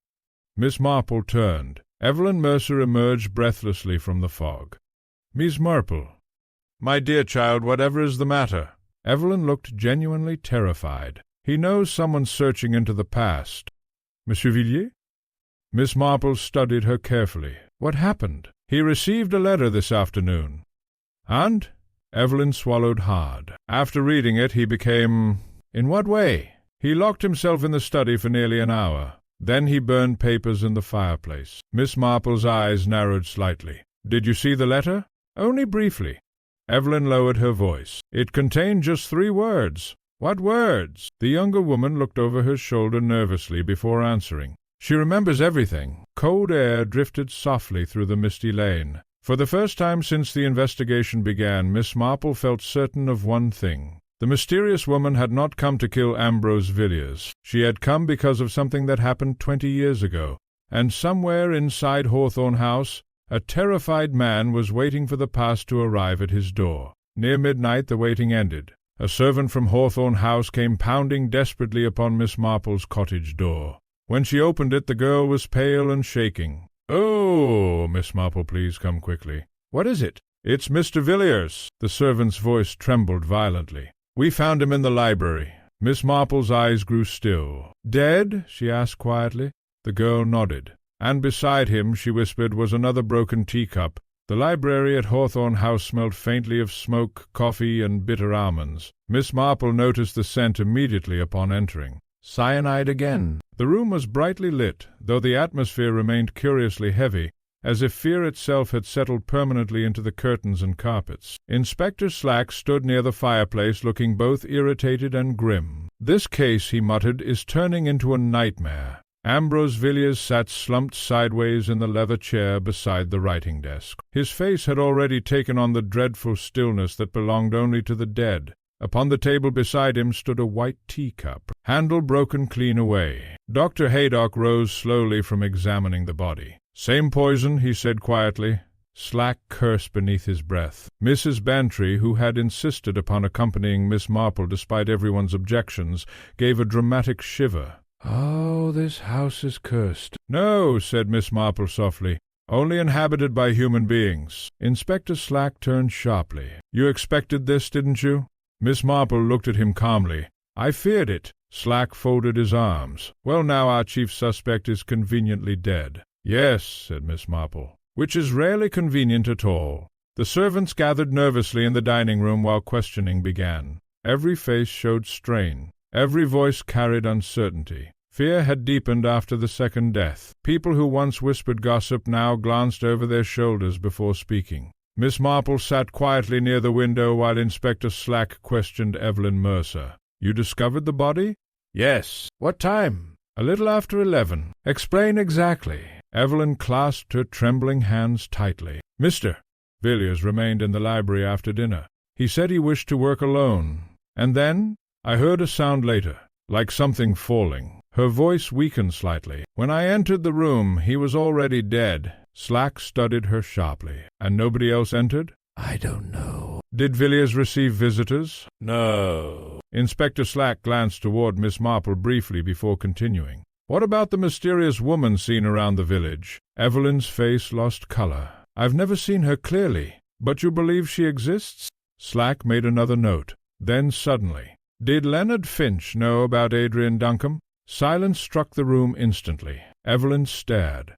S1: Miss Marple turned. Evelyn Mercer emerged breathlessly from the fog. "Miss Marple." "My dear child, whatever is the matter?" Evelyn looked genuinely terrified. "He knows someone's searching into the past." "Monsieur Villiers?" Miss Marple studied her carefully. "What happened?" "He received a letter this afternoon." "And?" Evelyn swallowed hard. "After reading it, he became—" "In what way?" "He locked himself in the study for nearly an hour. Then he burned papers in the fireplace." Miss Marple's eyes narrowed slightly. "Did you see the letter?" "Only briefly." Evelyn lowered her voice. "It contained just 3 words." "What words?" The younger woman looked over her shoulder nervously before answering. "She remembers everything." Cold air drifted softly through the misty lane. For the first time since the investigation began, Miss Marple felt certain of one thing. The mysterious woman had not come to kill Ambrose Villiers. She had come because of something that happened 20 years ago, and somewhere inside Hawthorne House, a terrified man was waiting for the past to arrive at his door. Near midnight the waiting ended. A servant from Hawthorne House came pounding desperately upon Miss Marple's cottage door. When she opened it, the girl was pale and shaking. "Oh, Miss Marple, please come quickly." "What is it?" "It's Mr. Villiers." The servant's voice trembled violently. "We found him in the library." Miss Marple's eyes grew still. "Dead?" she asked quietly. The girl nodded. "And beside him," she whispered, "was another broken teacup." The library at Hawthorne House smelled faintly of smoke, coffee, and bitter almonds. Miss Marple noticed the scent immediately upon entering. Cyanide again. The room was brightly lit, though the atmosphere remained curiously heavy, as if fear itself had settled permanently into the curtains and carpets. Inspector Slack stood near the fireplace, looking both irritated and grim. "This case," he muttered, "is turning into a nightmare." Ambrose Villiers sat slumped sideways in the leather chair beside the writing desk. His face had already taken on the dreadful stillness that belonged only to the dead. Upon the table beside him stood a white teacup, handle broken clean away. Dr. Haydock rose slowly from examining the body. "Same poison," he said quietly. Slack cursed beneath his breath. Mrs. Bantry, who had insisted upon accompanying Miss Marple despite everyone's objections, gave a dramatic shiver. "Oh, this house is cursed." "No," said Miss Marple softly, "only inhabited by human beings." Inspector Slack turned sharply. "You expected this, didn't you?" Miss Marple looked at him calmly. "I feared it." Slack folded his arms. "Well, now our chief suspect is conveniently dead." "Yes," said Miss Marple, "which is rarely convenient at all." The servants gathered nervously in the dining-room while questioning began. Every face showed strain. Every voice carried uncertainty. Fear had deepened after the second death. People who once whispered gossip now glanced over their shoulders before speaking. Miss Marple sat quietly near the window while Inspector Slack questioned Evelyn Mercer. "You discovered the body?" "Yes." "What time?" "A little after 11. "Explain exactly." Evelyn clasped her trembling hands tightly. "Mr. Villiers remained in the library after dinner. He said he wished to work alone. And then I heard a sound later, like something falling." Her voice weakened slightly. "When I entered the room, he was already dead." Slack studied her sharply. "And nobody else entered?" "I don't know." "Did Villiers receive visitors?" "No." Inspector Slack glanced toward Miss Marple briefly before continuing. "What about the mysterious woman seen around the village?" Evelyn's face lost color. "I've never seen her clearly. But you believe she exists?" Slack made another note. Then suddenly, "Did Leonard Finch know about Adrian Duncombe?" Silence struck the room instantly. Evelyn stared.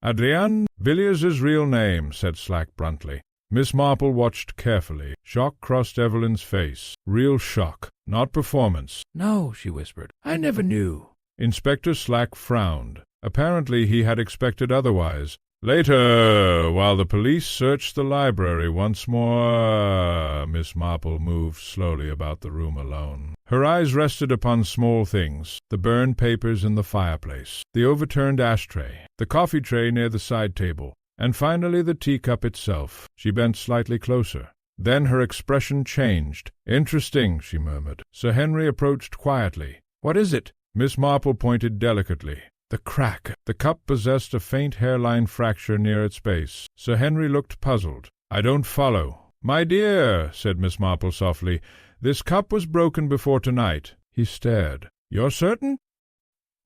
S1: "Adrian, Villiers' real name," said Slack bluntly. Miss Marple watched carefully. Shock crossed Evelyn's face. Real shock, not performance.
S2: "No," she whispered. "I never knew."
S1: Inspector Slack frowned. Apparently he had expected otherwise. "Later, while the police searched the library once more," Miss Marple moved slowly about the room alone. Her eyes rested upon small things, the burned papers in the fireplace, the overturned ashtray, the coffee tray near the side table, and finally the teacup itself. She bent slightly closer. Then her expression changed. "Interesting," she murmured. Sir Henry approached quietly. "What is it?" Miss Marple pointed delicately. "The crack." The cup possessed a faint hairline fracture near its base. Sir Henry looked puzzled. "I don't follow." "My dear," said Miss Marple softly, "this cup was broken before tonight." He stared. "You're certain?"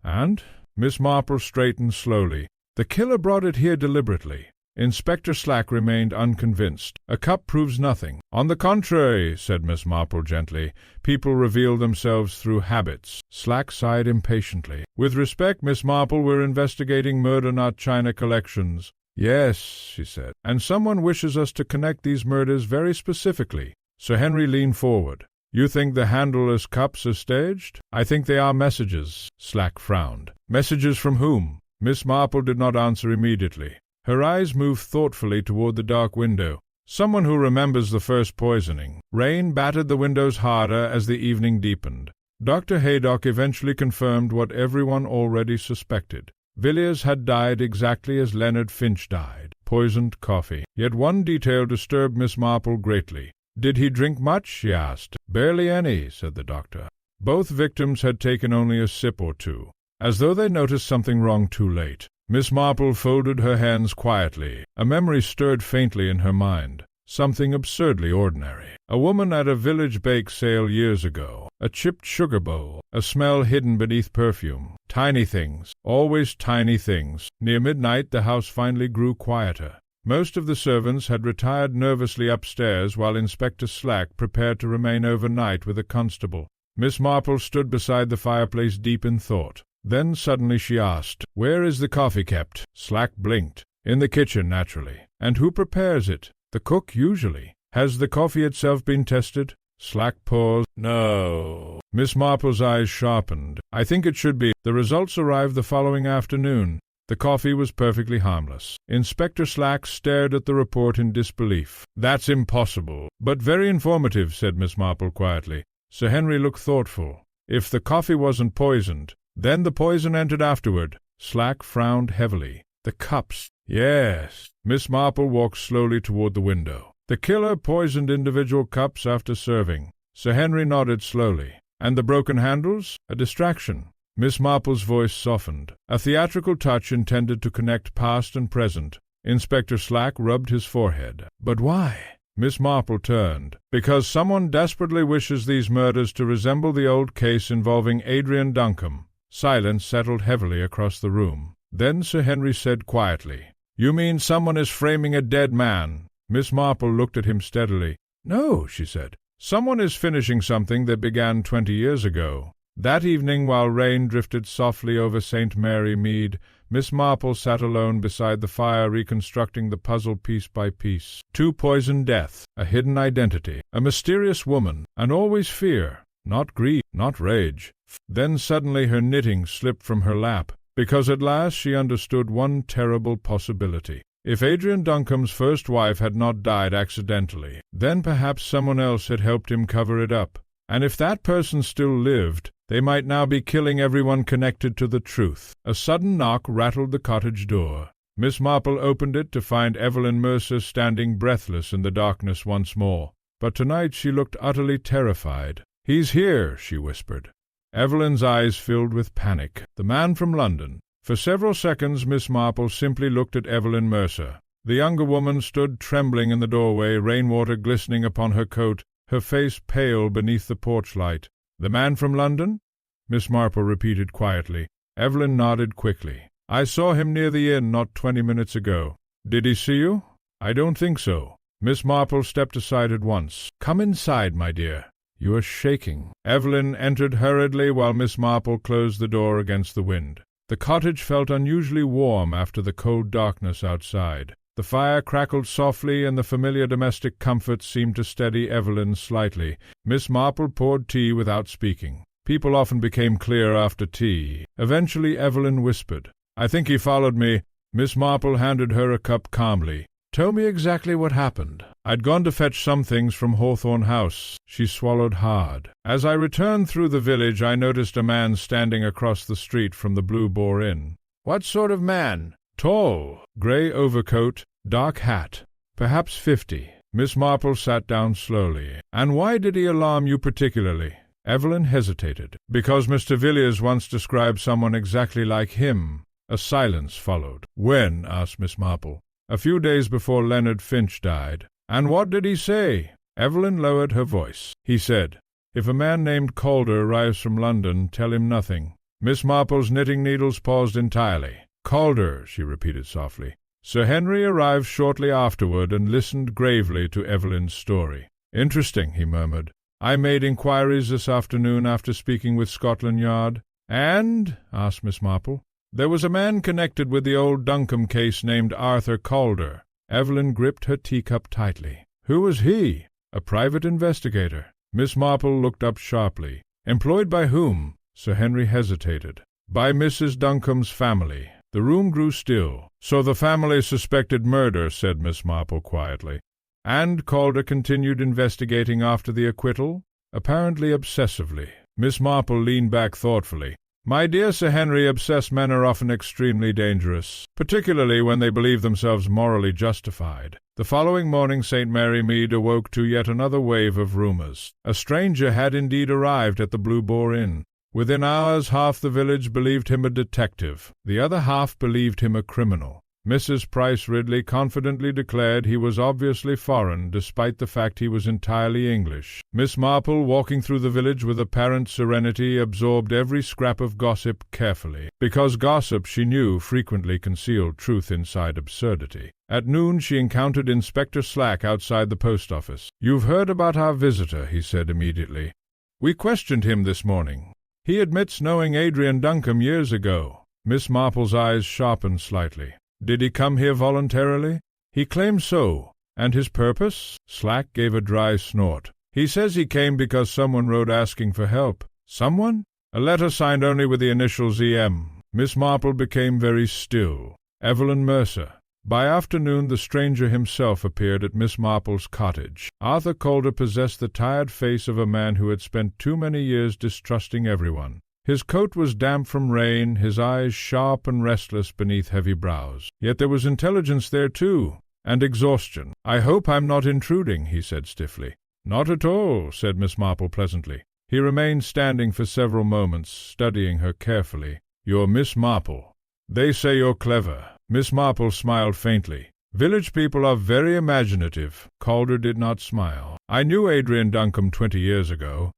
S1: "And?" Miss Marple straightened slowly. "The killer brought it here deliberately." Inspector Slack remained unconvinced. "A cup proves nothing." "On the contrary," said Miss Marple gently, "people reveal themselves through habits." Slack sighed impatiently. "With respect, Miss Marple, we're investigating murder, not china collections." "Yes," she said, "and someone wishes us to connect these murders very specifically." Sir Henry leaned forward. "You think the handleless cups are staged?" "I think they are messages." Slack frowned. "Messages from whom?" Miss Marple did not answer immediately. Her eyes moved thoughtfully toward the dark window. "Someone who remembers the first poisoning." Rain battered the windows harder as the evening deepened. Dr. Haydock eventually confirmed what everyone already suspected. Villiers had died exactly as Leonard Finch died, poisoned coffee. Yet one detail disturbed Miss Marple greatly. "Did he drink much?" she asked. "Barely any," said the doctor. Both victims had taken only a sip or two, as though they noticed something wrong too late. Miss Marple folded her hands quietly. A memory stirred faintly in her mind. Something absurdly ordinary. A woman at a village bake sale years ago. A chipped sugar bowl. A smell hidden beneath perfume. Tiny things. Always tiny things. Near midnight the house finally grew quieter. Most of the servants had retired nervously upstairs while Inspector Slack prepared to remain overnight with a constable. Miss Marple stood beside the fireplace deep in thought. Then suddenly she asked, "Where is the coffee kept?" Slack blinked. "In the kitchen, naturally." "And who prepares it?" "The cook, usually." "Has the coffee itself been tested?" Slack paused. "No." Miss Marple's eyes sharpened. "I think it should be." The results arrived the following afternoon. The coffee was perfectly harmless. Inspector Slack stared at the report in disbelief. "That's impossible." "But very informative," said Miss Marple quietly. Sir Henry looked thoughtful. "If the coffee wasn't poisoned, then the poison entered afterward." Slack frowned heavily. "The cups." "Yes." Miss Marple walked slowly toward the window. "The killer poisoned individual cups after serving." Sir Henry nodded slowly. "And the broken handles? A distraction." Miss Marple's voice softened, a theatrical touch intended to connect past and present. Inspector Slack rubbed his forehead. "But why?" Miss Marple turned. "Because someone desperately wishes these murders to resemble the old case involving Adrian Duncombe." Silence settled heavily across the room. Then Sir Henry said quietly, "You mean someone is framing a dead man?" Miss Marple looked at him steadily. "No," she said. "Someone is finishing something that began 20 years ago." That evening, while rain drifted softly over St. Mary Mead, Miss Marple sat alone beside the fire reconstructing the puzzle piece by piece. Two poisoned deaths, a hidden identity, a mysterious woman, and always fear. Not grief, not rage. Then suddenly her knitting slipped from her lap, because at last she understood one terrible possibility. If Adrian Duncombe's first wife had not died accidentally, then perhaps someone else had helped him cover it up. And if that person still lived, they might now be killing everyone connected to the truth. A sudden knock rattled the cottage door. Miss Marple opened it to find Evelyn Mercer standing breathless in the darkness once more. But tonight she looked utterly terrified. "He's here," she whispered. Evelyn's eyes filled with panic. The man from London. For several seconds Miss Marple simply looked at Evelyn Mercer. The younger woman stood trembling in the doorway, rainwater glistening upon her coat, her face pale beneath the porch light. "The man from London?" Miss Marple repeated quietly. Evelyn nodded quickly. "I saw him near the inn not 20 minutes ago." "Did he see you?" "I don't think so." Miss Marple stepped aside at once. "Come inside, my dear. You are shaking." Evelyn entered hurriedly while Miss Marple closed the door against the wind. The cottage felt unusually warm after the cold darkness outside. The fire crackled softly, and the familiar domestic comfort seemed to steady Evelyn slightly. Miss Marple poured tea without speaking. People often became clear after tea. Eventually Evelyn whispered, "I think he followed me." Miss Marple handed her a cup calmly. "Tell me exactly what happened." "I'd gone to fetch some things from Hawthorne House." She swallowed hard. "As I returned through the village, I noticed a man standing across the street from the Blue Boar Inn." "What sort of man?" "Tall, grey overcoat, dark hat, perhaps 50. Miss Marple sat down slowly. "And why did he alarm you particularly?" Evelyn hesitated. "Because Mr. Villiers once described someone exactly like him." A silence followed. "When?" asked Miss Marple. "A few days before Leonard Finch died." "And what did he say?" Evelyn lowered her voice. "He said, 'If a man named Calder arrives from London, tell him nothing.'" Miss Marple's knitting needles paused entirely. "Calder," she repeated softly. Sir Henry arrived shortly afterward and listened gravely to Evelyn's story. "Interesting," he murmured. "I made inquiries this afternoon after speaking with Scotland Yard." "And?" asked Miss Marple. "There was a man connected with the old Duncombe case named Arthur Calder." Evelyn gripped her teacup tightly. "Who was he?" "A private investigator." Miss Marple looked up sharply. "Employed by whom?" Sir Henry hesitated. "By Mrs. Duncombe's family." The room grew still. "So the family suspected murder," said Miss Marple quietly. "And Calder continued investigating after the acquittal?" "Apparently obsessively." Miss Marple leaned back thoughtfully. My dear Sir Henry, obsessed men are often extremely dangerous, particularly when they believe themselves morally justified. The following morning St. Mary Mead awoke to yet another wave of rumours. A stranger had indeed arrived at the Blue Boar Inn. Within hours half the village believed him a detective, the other half believed him a criminal. Mrs. Price Ridley confidently declared he was obviously foreign, despite the fact he was entirely English. Miss Marple, walking through the village with apparent serenity, absorbed every scrap of gossip carefully, because gossip, she knew, frequently concealed truth inside absurdity. At noon she encountered Inspector Slack outside the post office. "You've heard about our visitor," he said immediately. "We questioned him this morning. He admits knowing Adrian Duncombe years ago." Miss Marple's eyes sharpened slightly. "Did he come here voluntarily?" "He claims so." "And his purpose?" Slack gave a dry snort. "He says he came because someone wrote asking for help." "Someone?" "A letter signed only with the initials E.M." Miss Marple became very still. "Evelyn Mercer." By afternoon the stranger himself appeared at Miss Marple's cottage. Arthur Calder possessed the tired face of a man who had spent too many years distrusting everyone. His coat was damp from rain, his eyes sharp and restless beneath heavy brows. Yet there was intelligence there too, and exhaustion. "I hope I'm not intruding," he said stiffly. "Not at all," said Miss Marple pleasantly. He remained standing for several moments, studying her carefully. "You're Miss Marple. They say you're clever." Miss Marple smiled faintly. "Village people are very imaginative." Calder did not smile. "I knew Adrian Duncombe 20 years ago.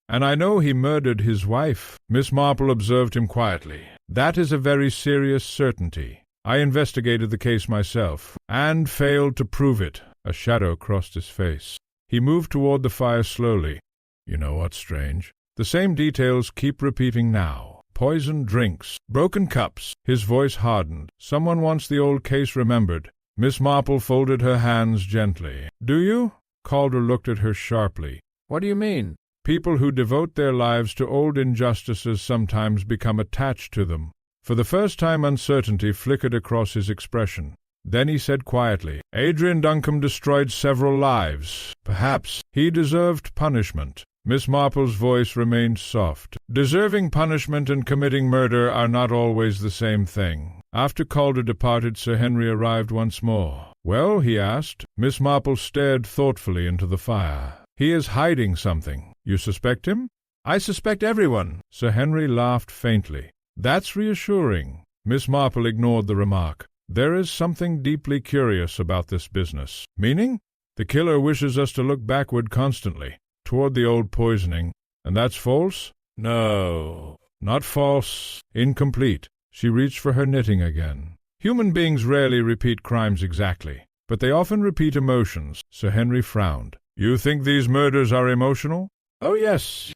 S1: And I know he murdered his wife." Miss Marple observed him quietly. "That is a very serious certainty. I investigated the case myself, and failed to prove it." A shadow crossed his face. He moved toward the fire slowly. "You know what's strange? The same details keep repeating now. Poisoned drinks, broken cups." His voice hardened. "Someone wants the old case remembered." Miss Marple folded her hands gently. "Do you?" Calder looked at her sharply.
S2: "What do you mean?"
S1: "People who devote their lives to old injustices sometimes become attached to them." For the first time uncertainty flickered across his expression. Then he said quietly, "Adrian Duncombe destroyed several lives. Perhaps he deserved punishment." Miss Marple's voice remained soft. "Deserving punishment and committing murder are not always the same thing." After Calder departed, Sir Henry arrived once more. "Well?" he asked. Miss Marple stared thoughtfully into the fire. "He is hiding something. You suspect him?" "I suspect everyone." Sir Henry laughed faintly. "That's reassuring." Miss Marple ignored the remark. "There is something deeply curious about this business." "Meaning?" "The killer wishes us to look backward constantly, toward the old poisoning. And that's false?" "No, not false. Incomplete." She reached for her knitting again. "Human beings rarely repeat crimes exactly, but they often repeat emotions." Sir Henry frowned. "You think these murders are emotional?" "Oh, yes."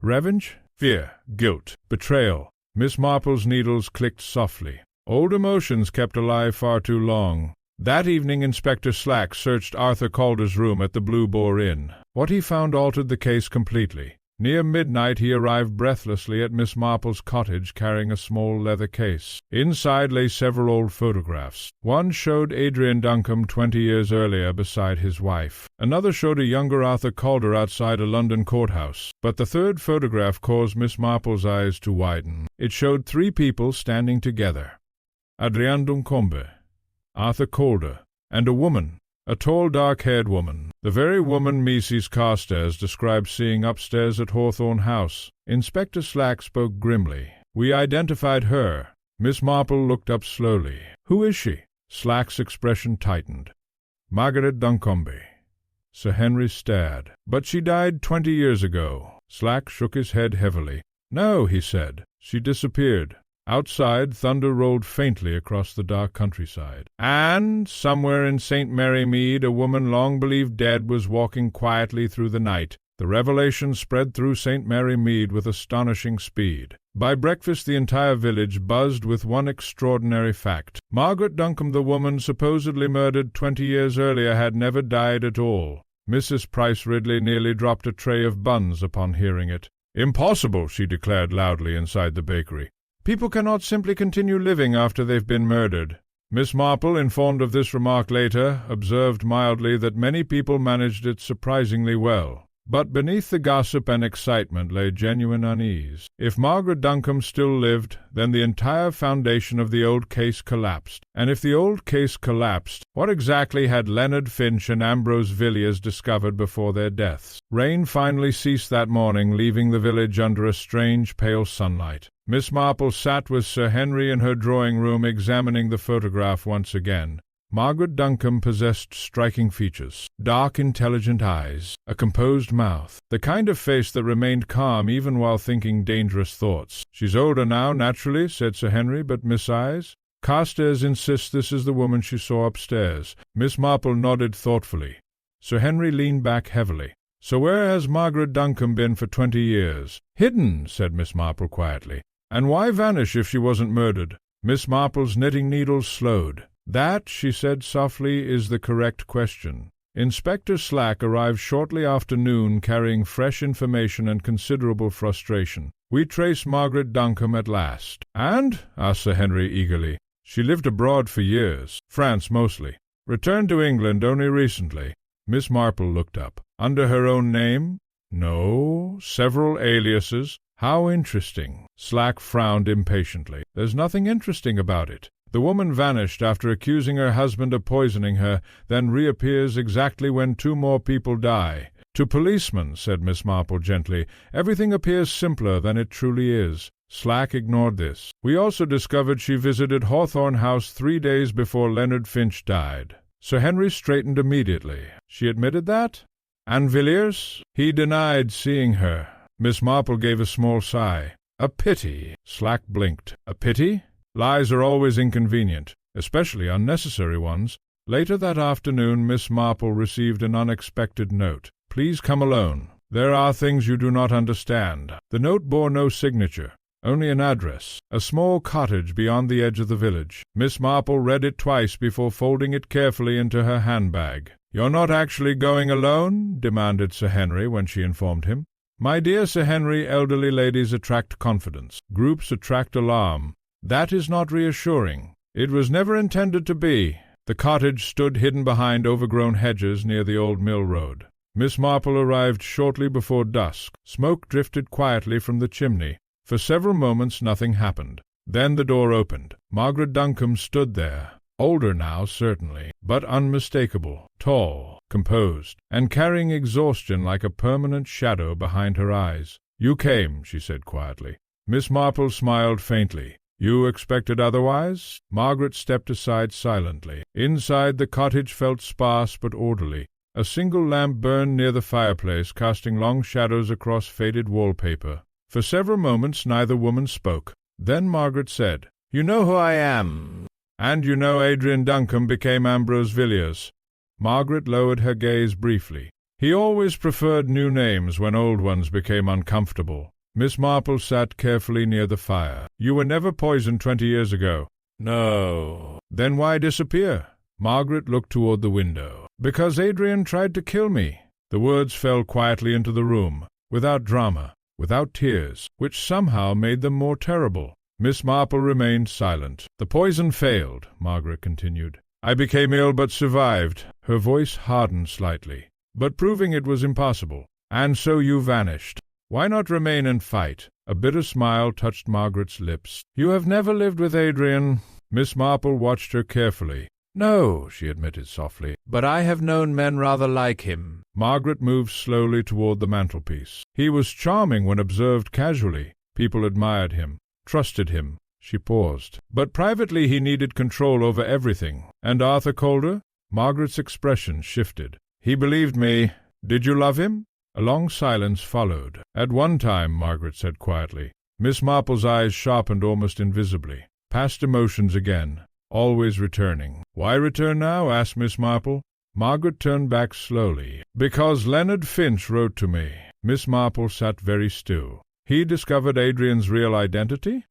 S1: "Revenge? Fear? Guilt? Betrayal?" Miss Marple's needles clicked softly. "Old emotions kept alive far too long." That evening Inspector Slack searched Arthur Calder's room at the Blue Boar Inn. What he found altered the case completely. Near midnight he arrived breathlessly at Miss Marple's cottage carrying a small leather case. Inside lay several old photographs. One showed Adrian Duncombe 20 years earlier beside his wife. Another showed a younger Arthur Calder outside a London courthouse. But the third photograph caused Miss Marple's eyes to widen. It showed 3 people standing together. Adrian Duncombe, Arthur Calder, and a woman. A tall, dark-haired woman, the very woman Mrs. Carstairs described seeing upstairs at Hawthorne House. Inspector Slack spoke grimly. "We identified her." Miss Marple looked up slowly. "Who is she?" Slack's expression tightened. "Margaret Duncombe." Sir Henry stared. "But she died 20 years ago." Slack shook his head heavily. "No," he said. "She disappeared." Outside, thunder rolled faintly across the dark countryside. And, somewhere in St. Mary Mead, a woman long believed dead was walking quietly through the night. The revelation spread through St. Mary Mead with astonishing speed. By breakfast the entire village buzzed with one extraordinary fact. Margaret Duncombe, the woman supposedly murdered 20 years earlier, had never died at all. Mrs. Price Ridley nearly dropped a tray of buns upon hearing it. "Impossible," she declared loudly inside the bakery. "People cannot simply continue living after they've been murdered." Miss Marple, informed of this remark later, observed mildly that many people managed it surprisingly well. But beneath the gossip and excitement lay genuine unease. If Margaret Duncombe still lived, then the entire foundation of the old case collapsed. And if the old case collapsed, what exactly had Leonard Finch and Ambrose Villiers discovered before their deaths? Rain finally ceased that morning, leaving the village under a strange pale sunlight. Miss Marple sat with Sir Henry in her drawing-room examining the photograph once again. Margaret Duncombe possessed striking features, dark, intelligent eyes, a composed mouth, the kind of face that remained calm even while thinking dangerous thoughts. "She's older now, naturally," said Sir Henry, "but Miss Eyes? Carstairs insists this is the woman she saw upstairs." Miss Marple nodded thoughtfully. Sir Henry leaned back heavily. "So where has Margaret Duncombe been for 20 years?" "Hidden," said Miss Marple quietly. "And why vanish if she wasn't murdered?" Miss Marple's knitting needles slowed. "That," she said softly, "is the correct question." Inspector Slack arrived shortly after noon, carrying fresh information and considerable frustration. "We trace Margaret Duncombe at last." "And?" asked Sir Henry eagerly. "She lived abroad for years, France mostly. Returned to England only recently." Miss Marple looked up. "Under her own name?" "No, several aliases." "How interesting." Slack frowned impatiently. "There's nothing interesting about it. The woman vanished after accusing her husband of poisoning her, then reappears exactly when 2 more people die. To policemen," said Miss Marple gently, "everything appears simpler than it truly is." Slack ignored this. "We also discovered she visited Hawthorne House 3 days before Leonard Finch died." Sir Henry straightened immediately. "She admitted that? And Villiers?" "He denied seeing her." Miss Marple gave a small sigh. "A pity." Slack blinked. "A pity? Lies are always inconvenient, especially unnecessary ones." Later that afternoon Miss Marple received an unexpected note. "Please come alone. There are things you do not understand." The note bore no signature, only an address, a small cottage beyond the edge of the village. Miss Marple read it twice before folding it carefully into her handbag. "You're not actually going alone?" demanded Sir Henry when she informed him. "My dear Sir Henry, elderly ladies attract confidence. Groups attract alarm. That is not reassuring. It was never intended to be." The cottage stood hidden behind overgrown hedges near the old mill road. Miss Marple arrived shortly before dusk. Smoke drifted quietly from the chimney. For several moments nothing happened. Then the door opened. Margaret Duncombe stood there, older now certainly, but unmistakable, tall, composed, and carrying exhaustion like a permanent shadow behind her eyes. "You came," she said quietly. Miss Marple smiled faintly. "You expected otherwise?" Margaret stepped aside silently. Inside, the cottage felt sparse but orderly. A single lamp burned near the fireplace, casting long shadows across faded wallpaper. For several moments neither woman spoke. Then Margaret said, "You know who I am, and you know Adrian Duncombe became Ambrose Villiers." Margaret lowered her gaze briefly. "He always preferred new names when old ones became uncomfortable." Miss Marple sat carefully near the fire. "You were never poisoned 20 years ago." "No." "Then why disappear?" Margaret looked toward the window. "Because Adrian tried to kill me." The words fell quietly into the room, without drama, without tears, which somehow made them more terrible. Miss Marple remained silent. "The poison failed," Margaret continued. "I became ill but survived." Her voice hardened slightly. "But proving it was impossible. And so you vanished. Why not remain and fight?" A bitter smile touched Margaret's lips. "You have never lived with Adrian." Miss Marple watched her carefully. "No," she admitted softly, "but I have known men rather like him." Margaret moved slowly toward the mantelpiece. "He was charming when observed casually. People admired him, trusted him." She paused. "But privately he needed control over everything." "And Arthur Calder?" Margaret's expression shifted. "He believed me. Did you love him?" A long silence followed. "At one time," Margaret said quietly. Miss Marple's eyes sharpened almost invisibly. Past emotions again, always returning. "Why return now?" asked Miss Marple. Margaret turned back slowly. "Because Leonard Finch wrote to me." Miss Marple sat very still. "He discovered Adrian's real identity?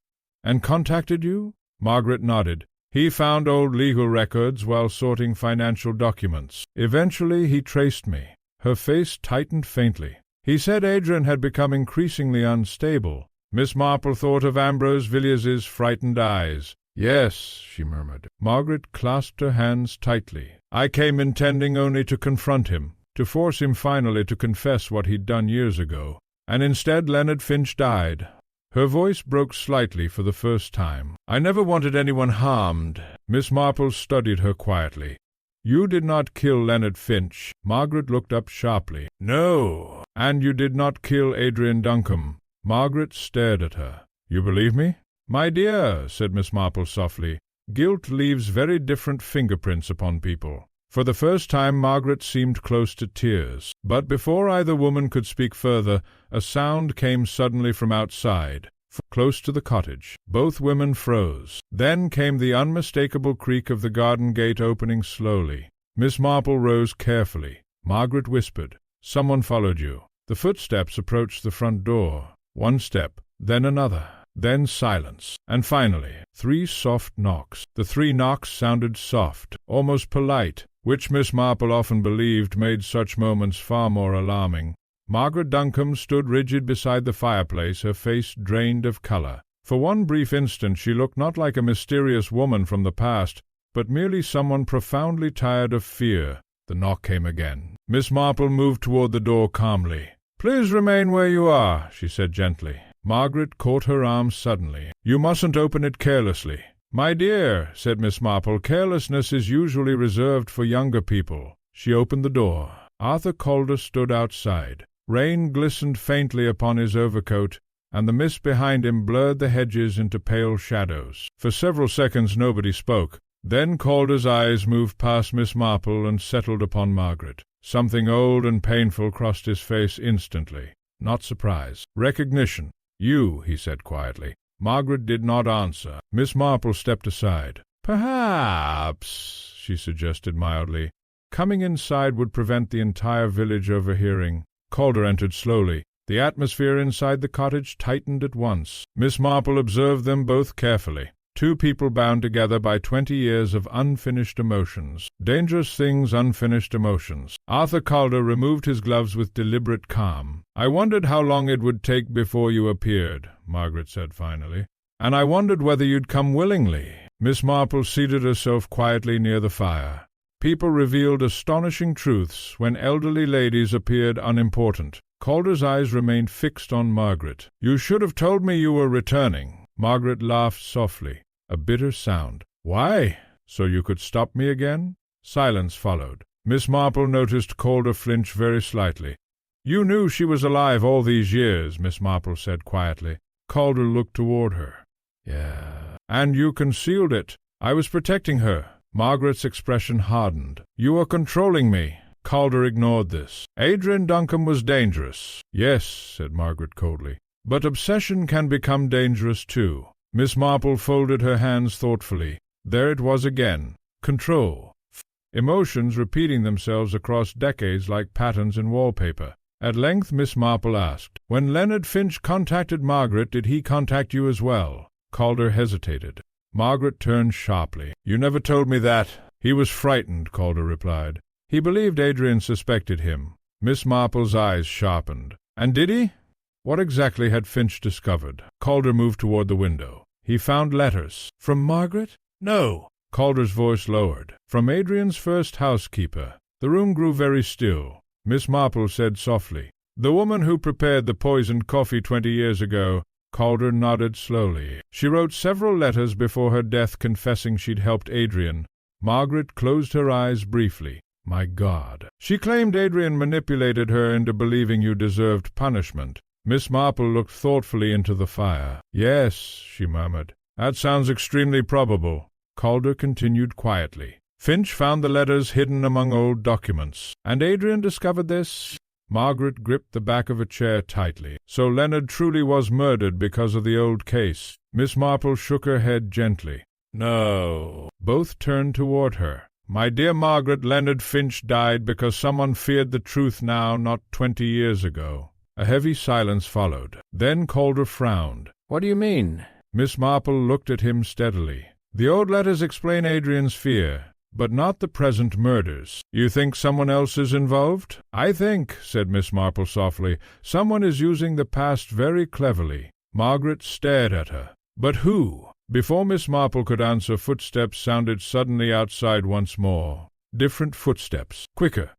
S1: And contacted you?" Margaret nodded. "He found old legal records while sorting financial documents. Eventually he traced me." Her face tightened faintly. "He said Adrian had become increasingly unstable." Miss Marple thought of Ambrose Villiers's frightened eyes. "Yes," she murmured. Margaret clasped her hands tightly. "I came intending only to confront him. to force him finally to confess what he'd done years ago. And instead Leonard Finch died. Her voice broke slightly for the first time. I never wanted anyone harmed. Miss Marple studied her quietly. You did not kill Leonard Finch. Margaret looked up sharply. No. And you did not kill Adrian Duncombe. Margaret stared at her. You believe me? My dear, said Miss Marple softly, guilt leaves very different fingerprints upon people. For the first time Margaret seemed close to tears. But before either woman could speak further, a sound came suddenly from outside, close to the cottage. Both women froze. Then came the unmistakable creak of the garden gate opening slowly. Miss Marple rose carefully. Margaret whispered, Someone followed you. The footsteps approached the front door. One step, then another. Then silence, and finally 3 soft knocks. The 3 knocks sounded soft, almost polite, which Miss Marple often believed made such moments far more alarming. Margaret Duncombe stood rigid beside the fireplace, her face drained of color. For one brief instant she looked not like a mysterious woman from the past, but merely someone profoundly tired of fear. The knock came again. Miss Marple moved toward the door calmly. "Please remain where you are," she said gently. Margaret caught her arm suddenly. "You mustn't open it carelessly." "My dear," said Miss Marple, "carelessness is usually reserved for younger people." She opened the door. Arthur Calder stood outside. Rain glistened faintly upon his overcoat, and the mist behind him blurred the hedges into pale shadows. For several seconds nobody spoke. Then Calder's eyes moved past Miss Marple and settled upon Margaret. Something old and painful crossed his face instantly. Not surprise. Recognition. "You," he said quietly. Margaret did not answer. Miss Marple stepped aside. "Perhaps," she suggested mildly, "coming inside would prevent the entire village overhearing." Calder entered slowly. The atmosphere inside the cottage tightened at once. Miss Marple observed them both carefully. 2 people bound together by 20 years of unfinished emotions. Dangerous things, unfinished emotions. Arthur Calder removed his gloves with deliberate calm. "I wondered how long it would take before you appeared," Margaret said finally. "And I wondered whether you'd come willingly." Miss Marple seated herself quietly near the fire. People revealed astonishing truths when elderly ladies appeared unimportant. Calder's eyes remained fixed on Margaret. "You should have told me you were returning." Margaret laughed softly, a bitter sound. "Why? So you could stop me again?" Silence followed. Miss Marple noticed Calder flinch very slightly. "You knew she was alive all these years," Miss Marple said quietly. Calder looked toward her. "Yeah." "And you concealed it." "I was protecting her." Margaret's expression hardened. "You are controlling me." Calder ignored this. "Adrian Duncombe was dangerous." "Yes," said Margaret coldly. "But obsession can become dangerous too." Miss Marple folded her hands thoughtfully. There it was again. Control. Emotions repeating themselves across decades like patterns in wallpaper. At length Miss Marple asked, "When Leonard Finch contacted Margaret, did he contact you as well?" Calder hesitated. Margaret turned sharply. "You never told me that." "He was frightened," Calder replied. "He believed Adrian suspected him." Miss Marple's eyes sharpened. "And did he?" What exactly had Finch discovered? Calder moved toward the window. "He found letters." "From Margaret?" "No." Calder's voice lowered. "From Adrian's first housekeeper." The room grew very still. Miss Marple said softly, "The woman who prepared the poisoned coffee 20 years ago." Calder nodded slowly. "She wrote several letters before her death confessing she'd helped Adrian." Margaret closed her eyes briefly. "My God." "She claimed Adrian manipulated her into believing you deserved punishment." Miss Marple looked thoughtfully into the fire. "Yes," she murmured. "That sounds extremely probable." Calder continued quietly. "Finch found the letters hidden among old documents." "And Adrian discovered this?" Margaret gripped the back of a chair tightly. "So Leonard truly was murdered because of the old case." Miss Marple shook her head gently. "No." Both turned toward her. "My dear Margaret, Leonard Finch died because someone feared the truth now, not 20 years ago." A heavy silence followed. Then Calder frowned. "What do you mean?" Miss Marple looked at him steadily. "The old letters explain Adrian's fear, but not the present murders. You think someone else is involved?" "I think," said Miss Marple softly, "someone is using the past very cleverly." Margaret stared at her. "But who?" Before Miss Marple could answer, footsteps sounded suddenly outside once more. Different footsteps. Quicker.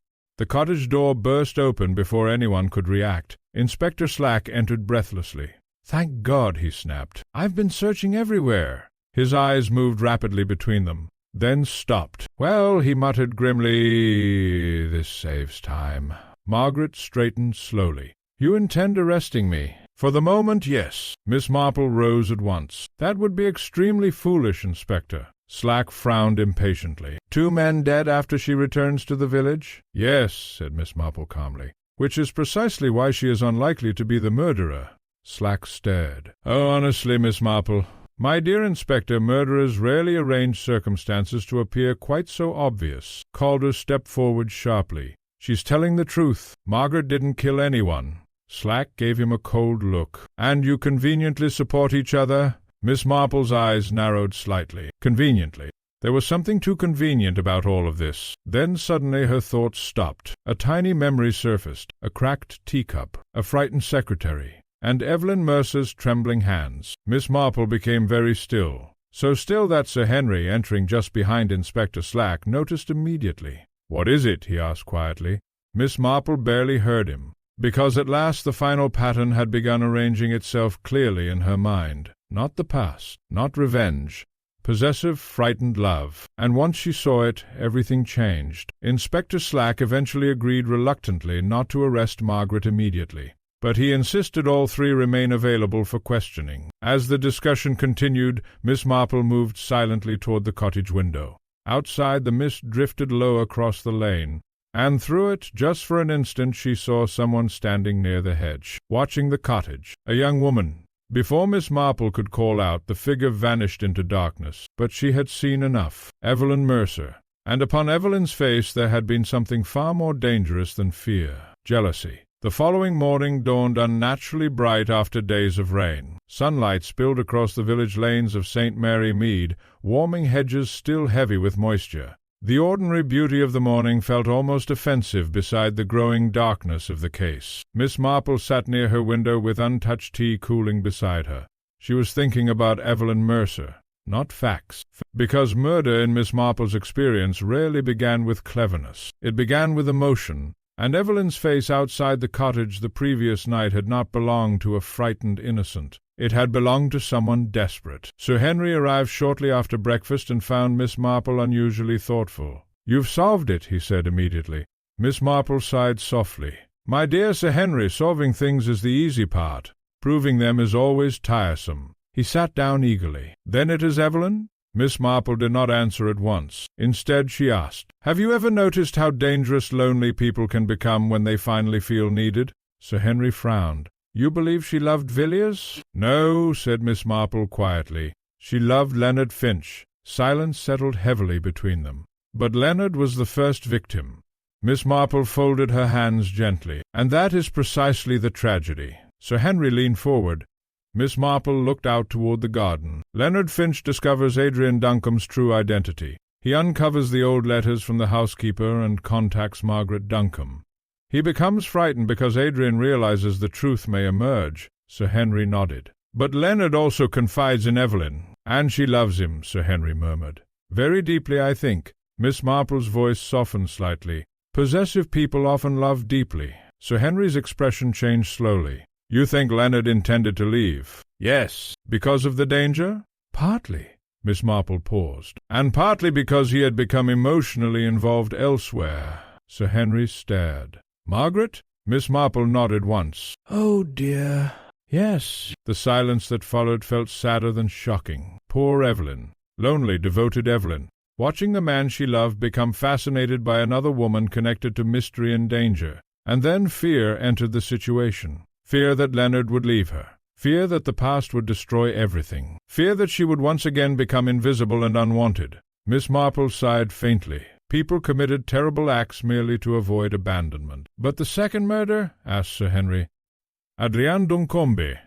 S1: The cottage door burst open before anyone could react. Inspector Slack entered breathlessly. "Thank God," he snapped. "I've been searching everywhere." His eyes moved rapidly between them, then stopped. "Well," he muttered grimly, "this saves time." Margaret straightened slowly. "You intend arresting me?" "For the moment, yes." Miss Marple rose at once. "That would be extremely foolish, Inspector." Slack frowned impatiently. "2 men dead after she returns to the village?" "Yes," said Miss Marple calmly. "Which is precisely why she is unlikely to be the murderer." Slack stared. "Oh, honestly, Miss Marple, my dear Inspector, murderers rarely arrange circumstances to appear quite so obvious." Calder stepped forward sharply. "She's telling the truth. Margaret didn't kill anyone." Slack gave him a cold look. "And you conveniently support each other?" Miss Marple's eyes narrowed slightly. "Conveniently." There was something too convenient about all of this. Then suddenly her thoughts stopped. A tiny memory surfaced, a cracked teacup, a frightened secretary, and Evelyn Mercer's trembling hands. Miss Marple became very still. So still that Sir Henry, entering just behind Inspector Slack, noticed immediately. "What is it?" he asked quietly. Miss Marple barely heard him, because at last the final pattern had begun arranging itself clearly in her mind. Not the past, not revenge. Possessive, frightened love. And once she saw it, everything changed. Inspector Slack eventually agreed reluctantly not to arrest Margaret immediately, but he insisted all 3 remain available for questioning. As the discussion continued, Miss Marple moved silently toward the cottage window. Outside, the mist drifted low across the lane, and through it, just for an instant, she saw someone standing near the hedge, watching the cottage. A young woman. Before Miss Marple could call out, the figure vanished into darkness, but she had seen enough. Evelyn Mercer. And upon Evelyn's face there had been something far more dangerous than fear. Jealousy. The following morning dawned unnaturally bright after days of rain. Sunlight spilled across the village lanes of St. Mary Mead, warming hedges still heavy with moisture. The ordinary beauty of the morning felt almost offensive beside the growing darkness of the case. Miss Marple sat near her window with untouched tea cooling beside her. She was thinking about Evelyn Mercer, not facts, because murder in Miss Marple's experience rarely began with cleverness. It began with emotion, and Evelyn's face outside the cottage the previous night had not belonged to a frightened innocent. It had belonged to someone desperate. Sir Henry arrived shortly after breakfast and found Miss Marple unusually thoughtful. "You've solved it," he said immediately. Miss Marple sighed softly. "My dear Sir Henry, solving things is the easy part. Proving them is always tiresome." He sat down eagerly. "Then it is Evelyn?" Miss Marple did not answer at once. Instead she asked, "Have you ever noticed how dangerous lonely people can become when they finally feel needed?" Sir Henry frowned. "You believe she loved Villiers?" "No," said Miss Marple quietly. "She loved Leonard Finch." Silence settled heavily between them. "But Leonard was the first victim." Miss Marple folded her hands gently. "And that is precisely the tragedy." Sir Henry leaned forward. Miss Marple looked out toward the garden. "Leonard Finch discovers Adrian Duncombe's true identity. He uncovers the old letters from the housekeeper and contacts Margaret Duncombe. He becomes frightened because Adrian realizes the truth may emerge." Sir Henry nodded. "But Leonard also confides in Evelyn, and she loves him," Sir Henry murmured. "Very deeply, I think." Miss Marple's voice softened slightly. "Possessive people often love deeply." Sir Henry's expression changed slowly. "You think Leonard intended to leave?" "Yes." "Because of the danger?" "Partly." Miss Marple paused. "And partly because he had become emotionally involved elsewhere." Sir Henry stared. "Margaret?" Miss Marple nodded once. "Oh, dear. Yes." The silence that followed felt sadder than shocking. Poor Evelyn. Lonely, devoted Evelyn. Watching the man she loved become fascinated by another woman connected to mystery and danger. And then fear entered the situation. Fear that Leonard would leave her. Fear that the past would destroy everything. Fear that she would once again become invisible and unwanted. Miss Marple sighed faintly. People committed terrible acts merely to avoid abandonment. "But the second murder?" asked Sir Henry. "Adrian Duncombe."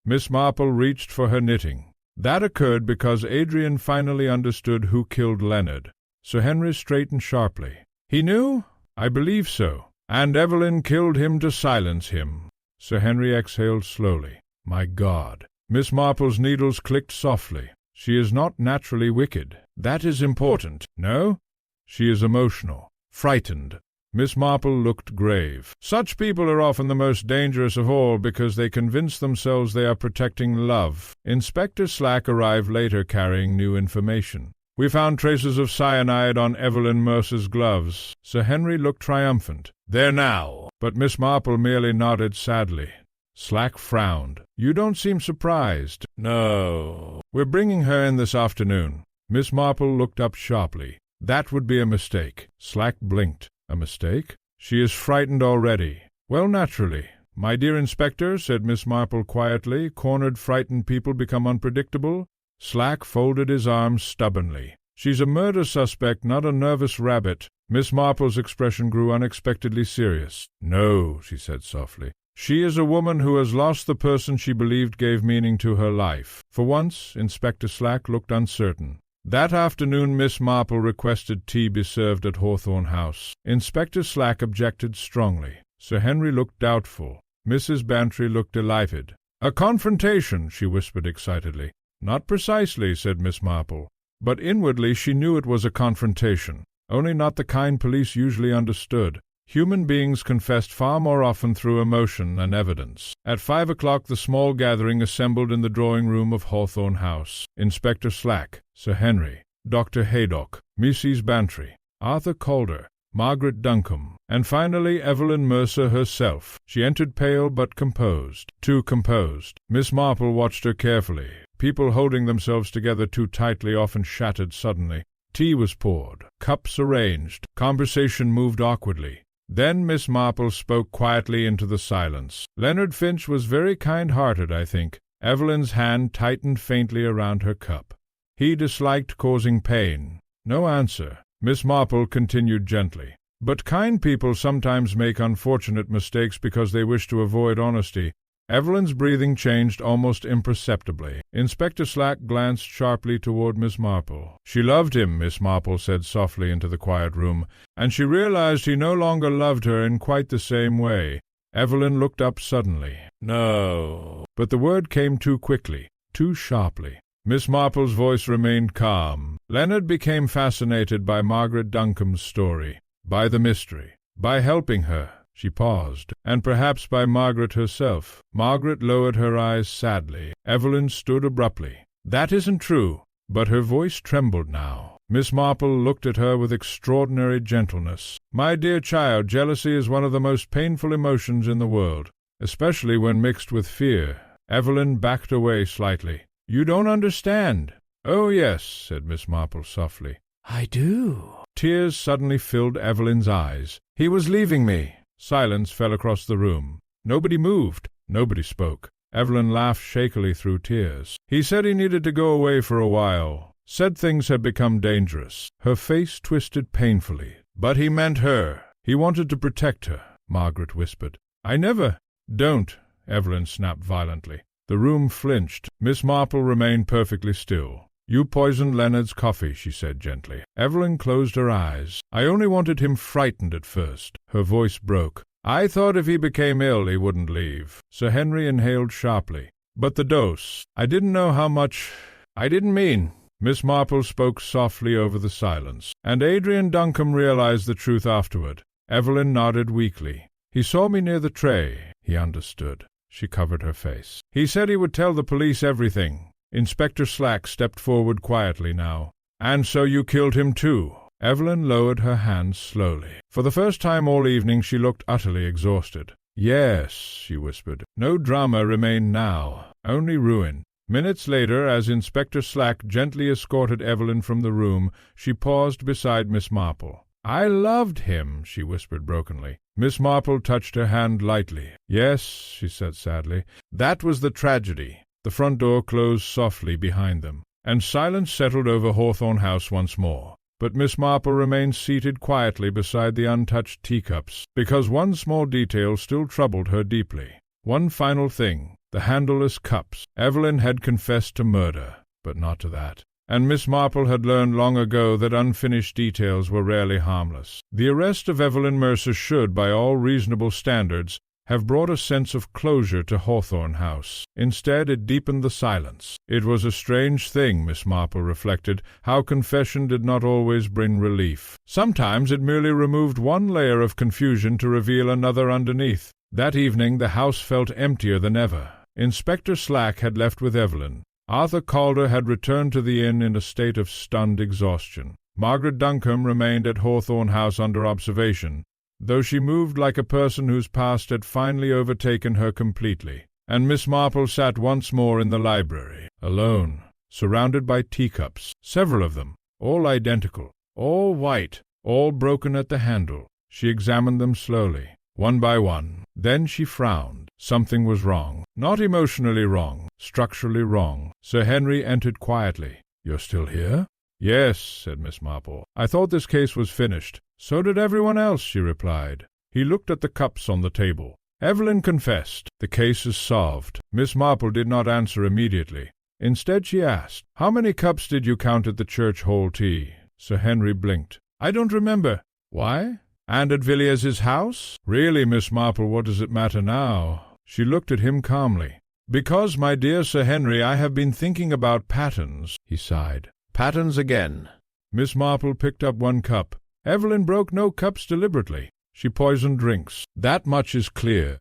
S1: Miss Marple reached for her knitting. "That occurred because Adrian finally understood who killed Leonard." Sir Henry straightened sharply. "He knew?" "I believe so. And Evelyn killed him to silence him." Sir Henry exhaled slowly. "My God." Miss Marple's needles clicked softly. "She is not naturally wicked. That is important." "No?" "She is emotional, frightened, Miss Marple looked grave. "Such people are often the most dangerous of all because they convince themselves they are protecting love." Inspector Slack arrived later carrying new information. "We found traces of cyanide on Evelyn Mercer's gloves." Sir Henry looked triumphant. "There now." But Miss Marple merely nodded sadly. Slack frowned. "You don't seem surprised." "No. We're bringing her in this afternoon." Miss Marple looked up sharply. "That would be a mistake." Slack blinked. "A mistake? She is frightened already." "Well, naturally. My dear Inspector," said Miss Marple quietly, "cornered frightened people become unpredictable." Slack folded his arms stubbornly. "She's a murder suspect, not a nervous rabbit." Miss Marple's expression grew unexpectedly serious. "No," she said softly. "She is a woman who has lost the person she believed gave meaning to her life." For once, Inspector Slack looked uncertain. That afternoon Miss Marple requested tea be served at Hawthorne House. Inspector Slack objected strongly. Sir Henry looked doubtful. Mrs. Bantry looked delighted. "A confrontation," she whispered excitedly. "Not precisely," said Miss Marple. But inwardly she knew it was a confrontation, only not the kind police usually understood. Human beings confessed far more often through emotion than evidence. At 5 o'clock the small gathering assembled in the drawing-room of Hawthorne House. Inspector Slack, Sir Henry, Dr. Haydock, Mrs. Bantry, Arthur Calder, Margaret Duncombe, and finally Evelyn Mercer herself. She entered pale but composed, too composed. Miss Marple watched her carefully. People holding themselves together too tightly often shattered suddenly. Tea was poured, cups arranged, conversation moved awkwardly. Then Miss Marple spoke quietly into the silence. "Leonard Finch was very kind-hearted, I think." Evelyn's hand tightened faintly around her cup. "He disliked causing pain." No answer. Miss Marple continued gently. "But kind people sometimes make unfortunate mistakes because they wish to avoid honesty." Evelyn's breathing changed almost imperceptibly. Inspector Slack glanced sharply toward Miss Marple. "She loved him," Miss Marple said softly into the quiet room, "and she realized he no longer loved her in quite the same way." Evelyn looked up suddenly. "No." But the word came too quickly, too sharply. Miss Marple's voice remained calm. "Leonard became fascinated by Margaret Duncombe's story, by the mystery, by helping her." She paused, "and perhaps by Margaret herself." Margaret lowered her eyes sadly. Evelyn stood abruptly. "That isn't true." But her voice trembled now. Miss Marple looked at her with extraordinary gentleness. "My dear child, jealousy is one of the most painful emotions in the world, especially when mixed with fear." Evelyn backed away slightly. "You don't understand." "Oh, yes," said Miss Marple softly.
S2: "I do."
S1: Tears suddenly filled Evelyn's eyes. "He was leaving me." Silence fell across the room. Nobody moved. Nobody spoke. Evelyn laughed shakily through tears. "He said he needed to go away for a while. Said things had become dangerous." Her face twisted painfully. "But he meant her. He wanted to protect her," Margaret whispered. "I never—" "Don't," Evelyn snapped violently. The room flinched. Miss Marple remained perfectly still. "You poisoned Leonard's coffee," she said gently. Evelyn closed her eyes. "I only wanted him frightened at first." Her voice broke. "I thought if he became ill he wouldn't leave." Sir Henry inhaled sharply. "But the dose. I didn't know how much— I didn't mean—" Miss Marple spoke softly over the silence. "And Adrian Duncombe realized the truth afterward." Evelyn nodded weakly. "He saw me near the tray." He understood. She covered her face. "He said he would tell the police everything." Inspector Slack stepped forward quietly now. "And so you killed him too." Evelyn lowered her hands slowly. For the first time all evening she looked utterly exhausted. "Yes," she whispered. No drama remained now, only ruin. Minutes later, as Inspector Slack gently escorted Evelyn from the room, she paused beside Miss Marple. "I loved him," she whispered brokenly. Miss Marple touched her hand lightly. "Yes," she said sadly, "that was the tragedy." The front door closed softly behind them, and silence settled over Hawthorne House once more. But Miss Marple remained seated quietly beside the untouched teacups, because one small detail still troubled her deeply. One final thing, the handleless cups. Evelyn had confessed to murder, but not to that. And Miss Marple had learned long ago that unfinished details were rarely harmless. The arrest of Evelyn Mercer should, by all reasonable standards, have brought a sense of closure to Hawthorne House. Instead, it deepened the silence. It was a strange thing, Miss Marple reflected, how confession did not always bring relief. Sometimes it merely removed one layer of confusion to reveal another underneath. That evening the house felt emptier than ever. Inspector Slack had left with Evelyn. Arthur Calder had returned to the inn in a state of stunned exhaustion. Margaret Duncombe remained at Hawthorne House under observation, though she moved like a person whose past had finally overtaken her completely. And Miss Marple sat once more in the library, alone, surrounded by teacups, several of them, all identical, all white, all broken at the handle. She examined them slowly, one by one. Then she frowned. Something was wrong. Not emotionally wrong, structurally wrong. Sir Henry entered quietly. "You're still here?" "Yes," said Miss Marple. "I thought this case was finished." "So did everyone else," she replied. He looked at the cups on the table. Evelyn confessed. "The case is solved." Miss Marple did not answer immediately. Instead she asked, "How many cups did you count at the church hall tea?" Sir Henry blinked. "I don't remember." "Why? And at Villiers' house?" "Really, Miss Marple, what does it matter now?" She looked at him calmly. "Because, my dear Sir Henry, I have been thinking about patterns," he sighed. "Patterns again." Miss Marple picked up one cup. "Evelyn broke no cups deliberately. She poisoned drinks. That much is clear."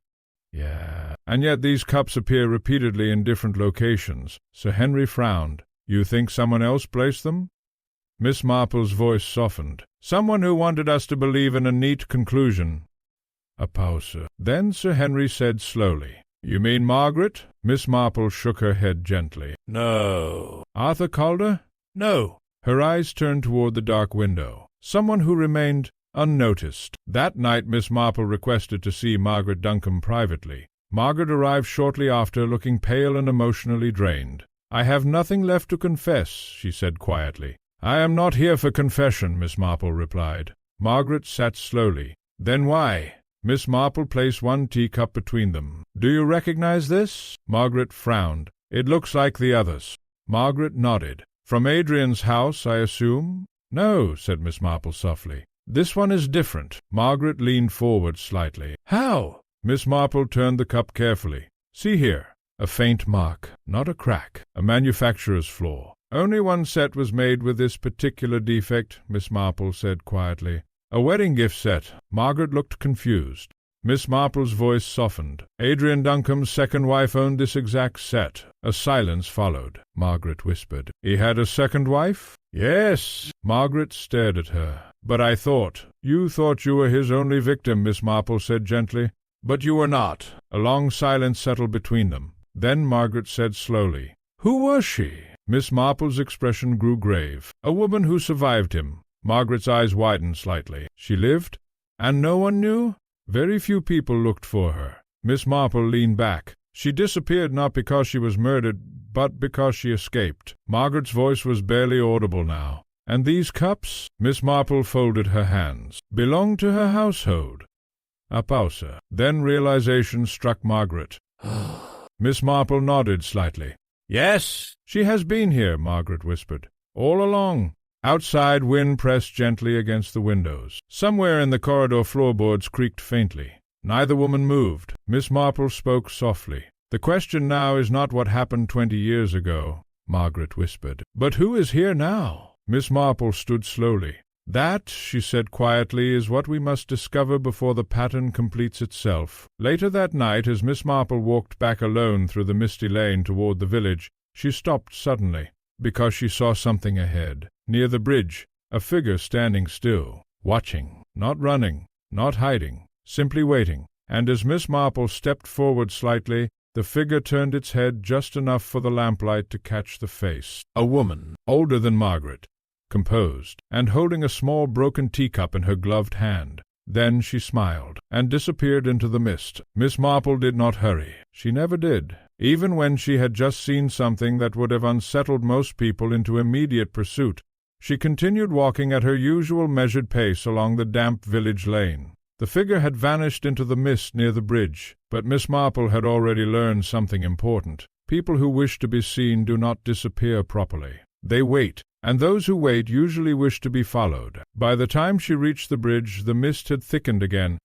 S1: "Yeah. And yet these cups appear repeatedly in different locations." Sir Henry frowned. "You think someone else placed them?" Miss Marple's voice softened. "Someone who wanted us to believe in a neat conclusion." A pause. Then Sir Henry said slowly, "You mean Margaret?" Miss Marple shook her head gently. "No." "Arthur Calder?" "No." Her eyes turned toward the dark window. Someone who remained unnoticed. That night Miss Marple requested to see Margaret Duncombe privately. Margaret arrived shortly after, looking pale and emotionally drained. "I have nothing left to confess," she said quietly. "I am not here for confession," Miss Marple replied. Margaret sat slowly. "Then why?" Miss Marple placed one teacup between them. "Do you recognize this?" Margaret frowned. "It looks like the others." Margaret nodded. "From Adrian's house, I assume?" "No," said Miss Marple softly. "This one is different." Margaret leaned forward slightly. "How?" Miss Marple turned the cup carefully. "See here." A faint mark, not a crack, a manufacturer's flaw. "Only one set was made with this particular defect," Miss Marple said quietly. "A wedding gift set." Margaret looked confused. Miss Marple's voice softened. "Adrian Duncombe's second wife owned this exact set." A silence followed. Margaret whispered, "He had a second wife?" "Yes." Margaret stared at her. "But I thought—" "You thought you were his only victim," Miss Marple said gently. "But you were not." A long silence settled between them. Then Margaret said slowly, "Who was she?" Miss Marple's expression grew grave. "A woman who survived him." Margaret's eyes widened slightly. "She lived? And no one knew?" "Very few people looked for her." Miss Marple leaned back. "She disappeared not because she was murdered, but because she escaped." Margaret's voice was barely audible now. "And these cups?" Miss Marple folded her hands. "Belonged to her household." A pause. Then realization struck Margaret. Miss Marple nodded slightly. "Yes." "She has been here," Margaret whispered. "All along." Outside, wind pressed gently against the windows. Somewhere in the corridor floorboards creaked faintly. Neither woman moved. Miss Marple spoke softly. "The question now is not what happened 20 years ago," Margaret whispered, "but who is here now?" Miss Marple stood slowly. "That," she said quietly, "is what we must discover before the pattern completes itself." Later that night, as Miss Marple walked back alone through the misty lane toward the village, she stopped suddenly, because she saw something ahead. Near the bridge, a figure standing still, watching, not running, not hiding, simply waiting. And as Miss Marple stepped forward slightly, the figure turned its head just enough for the lamplight to catch the face. A woman, older than Margaret, composed, and holding a small broken teacup in her gloved hand. Then she smiled, and disappeared into the mist. Miss Marple did not hurry. She never did, even when she had just seen something that would have unsettled most people into immediate pursuit. She continued walking at her usual measured pace along the damp village lane. The figure had vanished into the mist near the bridge, but Miss Marple had already learned something important. People who wish to be seen do not disappear properly. They wait, and those who wait usually wish to be followed. By the time she reached the bridge, the mist had thickened again,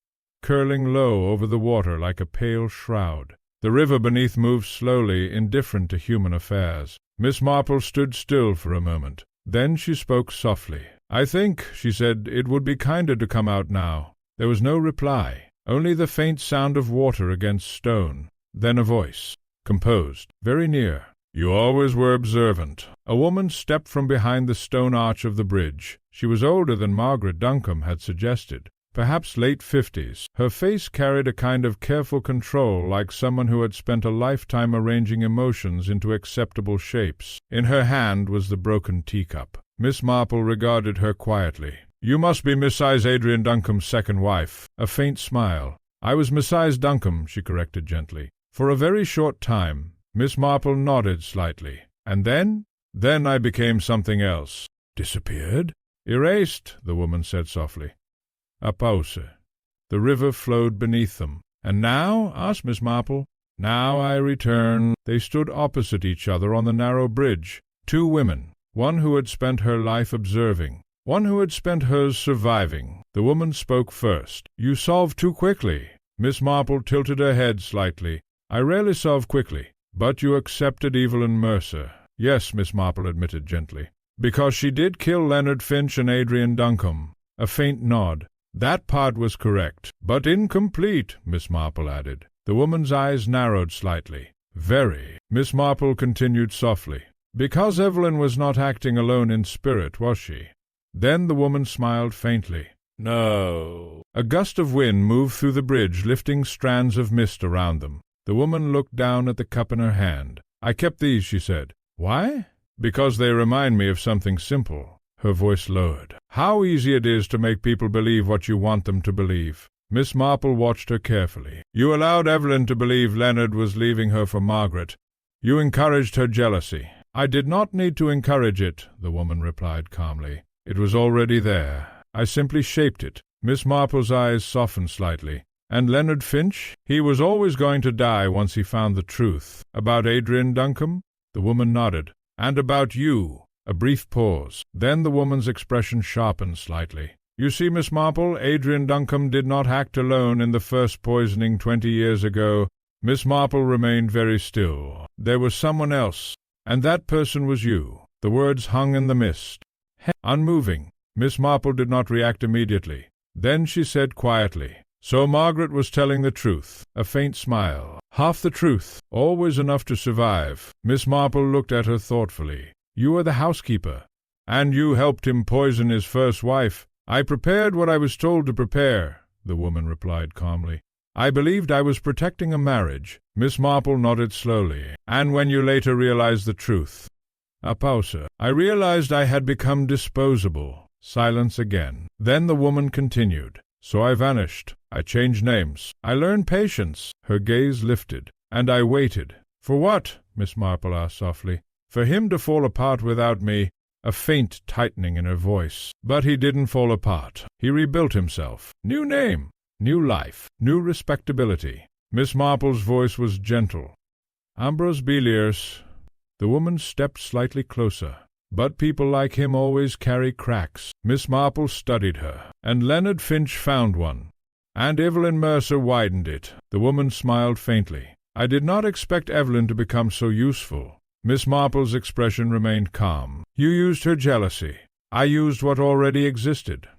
S1: curling low over the water like a pale shroud. The river beneath moved slowly, indifferent to human affairs. Miss Marple stood still for a moment. Then she spoke softly. "I think," she said, "it would be kinder to come out now." There was no reply, only the faint sound of water against stone. Then a voice, composed, very near. "You always were observant." A woman stepped from behind the stone arch of the bridge. She was older than Margaret Duncombe had suggested, perhaps late 50s. Her face carried a kind of careful control, like someone who had spent a lifetime arranging emotions into acceptable shapes. In her hand was the broken teacup. Miss Marple regarded her quietly. "You must be Mrs. Adrian Duncombe's second wife." A faint smile. "I was Mrs. Duncombe," she corrected gently. "For a very short time." Miss Marple nodded slightly. "And then?" "Then I became something else." "Disappeared?" "Erased," the woman said softly. A pause. The river flowed beneath them. "And now?" asked Miss Marple. "Now I return." They stood opposite each other on the narrow bridge. Two women, one who had spent her life observing, one who had spent hers surviving. The woman spoke first. "You solved too quickly." Miss Marple tilted her head slightly. "I rarely solve quickly." "But you accepted Evelyn Mercer." "Yes," Miss Marple admitted gently. "Because she did kill Leonard Finch and Adrian Duncombe." A faint nod. "That part was correct, but incomplete," Miss Marple added. The woman's eyes narrowed slightly. "Very." Miss Marple continued softly. "Because Evelyn was not acting alone in spirit, was she?" Then the woman smiled faintly. "No." A gust of wind moved through the bridge, lifting strands of mist around them. The woman looked down at the cup in her hand. "I kept these," she said. "Why?" "Because they remind me of something simple." Her voice lowered. "How easy it is to make people believe what you want them to believe." Miss Marple watched her carefully. "You allowed Evelyn to believe Leonard was leaving her for Margaret. You encouraged her jealousy." "I did not need to encourage it," the woman replied calmly. "It was already there. I simply shaped it." Miss Marple's eyes softened slightly. "And Leonard Finch? He was always going to die once he found the truth." "About Adrian Duncombe?" The woman nodded. "And about you." A brief pause. Then the woman's expression sharpened slightly. "You see, Miss Marple, Adrian Duncombe did not act alone in the first poisoning 20 years ago." Miss Marple remained very still. "There was someone else, and that person was you." The words hung in the mist, unmoving. Miss Marple did not react immediately. Then she said quietly, "So Margaret was telling the truth." A faint smile. "Half the truth, always enough to survive." Miss Marple looked at her thoughtfully. "You are the housekeeper, and you helped him poison his first wife." "I prepared what I was told to prepare," the woman replied calmly. "I believed I was protecting a marriage." Miss Marple nodded slowly. "And when you later realized the truth?" A pause. "I realized I had become disposable." Silence again. Then the woman continued. "So I vanished. I changed names. I learned patience." Her gaze lifted. "And I waited." "For what?" Miss Marple asked softly. "For him to fall apart without me." A faint tightening in her voice. "But he didn't fall apart. He rebuilt himself. New name, new life, new respectability." Miss Marple's voice was gentle. "Ambrose Beliers." The woman stepped slightly closer. "But people like him always carry cracks." Miss Marple studied her. "And Leonard Finch found one. And Evelyn Mercer widened it." The woman smiled faintly. "I did not expect Evelyn to become so useful." Miss Marple's expression remained calm. "You used her jealousy. I used what already existed."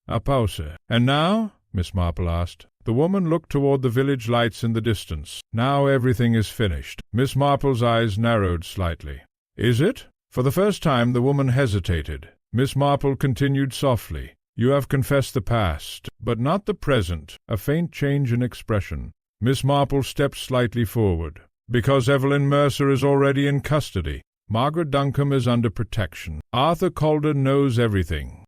S1: A pause. "And now?" Miss Marple asked. The woman looked toward the village lights in the distance. "Now everything is finished." Miss Marple's eyes narrowed slightly. "Is it?" For the first time the woman hesitated. Miss Marple continued softly. "You have confessed the past, but not the present." A faint change in expression. Miss Marple stepped slightly forward. "Because Evelyn Mercer is already in custody. Margaret Duncombe is under protection. Arthur Calder knows everything."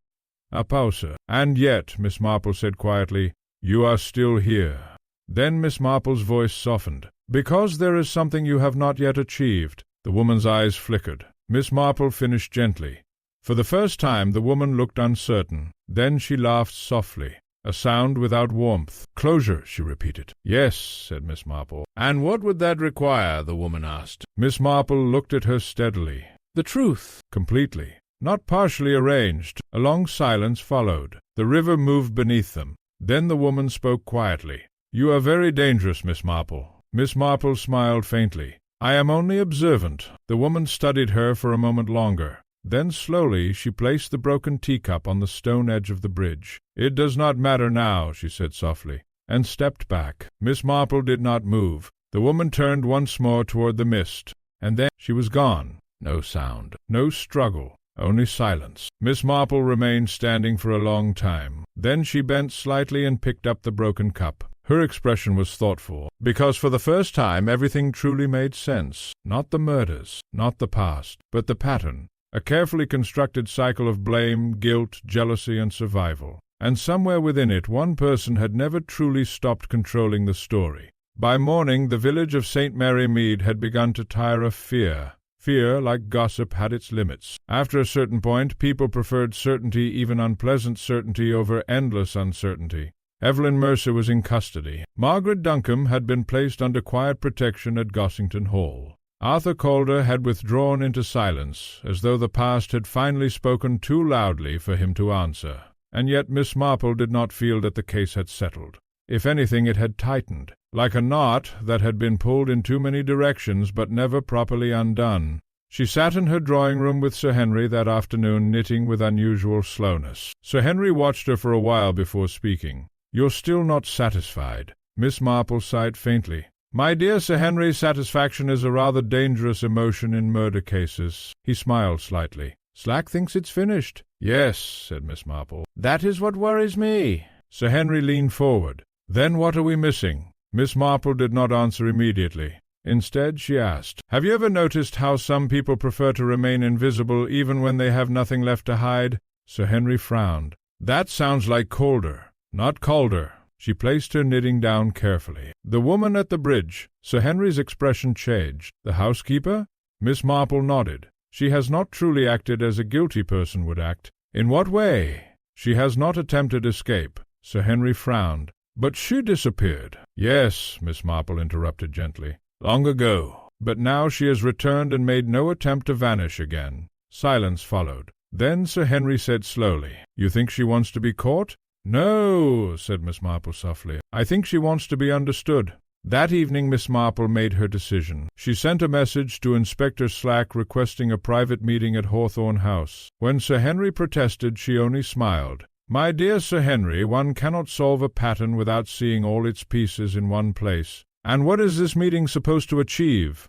S1: A pause. "And yet," Miss Marple said quietly, "you are still here." Then Miss Marple's voice softened. "Because there is something you have not yet achieved." The woman's eyes flickered. Miss Marple finished gently. For the first time the woman looked uncertain. Then she laughed softly, a sound without warmth. "Closure," she repeated. "Yes," said Miss Marple. "And what would that require?" the woman asked. Miss Marple looked at her steadily. "The truth." "Completely. Not partially arranged." A long silence followed. The river moved beneath them. Then the woman spoke quietly. "You are very dangerous, Miss Marple." Miss Marple smiled faintly. "I am only observant." The woman studied her for a moment longer. Then slowly she placed the broken teacup on the stone edge of the bridge. "It does not matter now," she said softly, and stepped back. Miss Marple did not move. The woman turned once more toward the mist, and then she was gone. No sound, no struggle, only silence. Miss Marple remained standing for a long time. Then she bent slightly and picked up the broken cup. Her expression was thoughtful, because for the first time everything truly made sense. Not the murders, not the past, but the pattern. A carefully constructed cycle of blame, guilt, jealousy, and survival. And somewhere within it, one person had never truly stopped controlling the story. By morning, the village of St. Mary Mead had begun to tire of fear. Fear, like gossip, had its limits. After a certain point, people preferred certainty, even unpleasant certainty, over endless uncertainty. Evelyn Mercer was in custody. Margaret Duncombe had been placed under quiet protection at Gossington Hall. Arthur Calder had withdrawn into silence, as though the past had finally spoken too loudly for him to answer. And yet Miss Marple did not feel that the case had settled. If anything, it had tightened, like a knot that had been pulled in too many directions but never properly undone. She sat in her drawing-room with Sir Henry that afternoon, knitting with unusual slowness. Sir Henry watched her for a while before speaking. "You're still not satisfied." Miss Marple sighed faintly. "My dear Sir Henry, satisfaction is a rather dangerous emotion in murder cases." He smiled slightly. "Slack thinks it's finished." "Yes," said Miss Marple. "That is what worries me." Sir Henry leaned forward. "Then what are we missing?" Miss Marple did not answer immediately. Instead, she asked, "Have you ever noticed how some people prefer to remain invisible even when they have nothing left to hide?" Sir Henry frowned. "That sounds like Calder." "Not Calder." She placed her knitting down carefully. "The woman at the bridge." Sir Henry's expression changed. "The housekeeper?" Miss Marple nodded. "She has not truly acted as a guilty person would act." "In what way?" "She has not attempted escape." Sir Henry frowned. "But she disappeared." "Yes," Miss Marple interrupted gently. "Long ago. But now she has returned and made no attempt to vanish again." Silence followed. Then Sir Henry said slowly, "You think she wants to be caught?" "No," said Miss Marple softly. "I think she wants to be understood." That evening Miss Marple made her decision. She sent a message to Inspector Slack requesting a private meeting at Hawthorne House. When Sir Henry protested, she only smiled. "My dear Sir Henry, one cannot solve a pattern without seeing all its pieces in one place. And what is this meeting supposed to achieve?"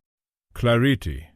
S1: "Clarity."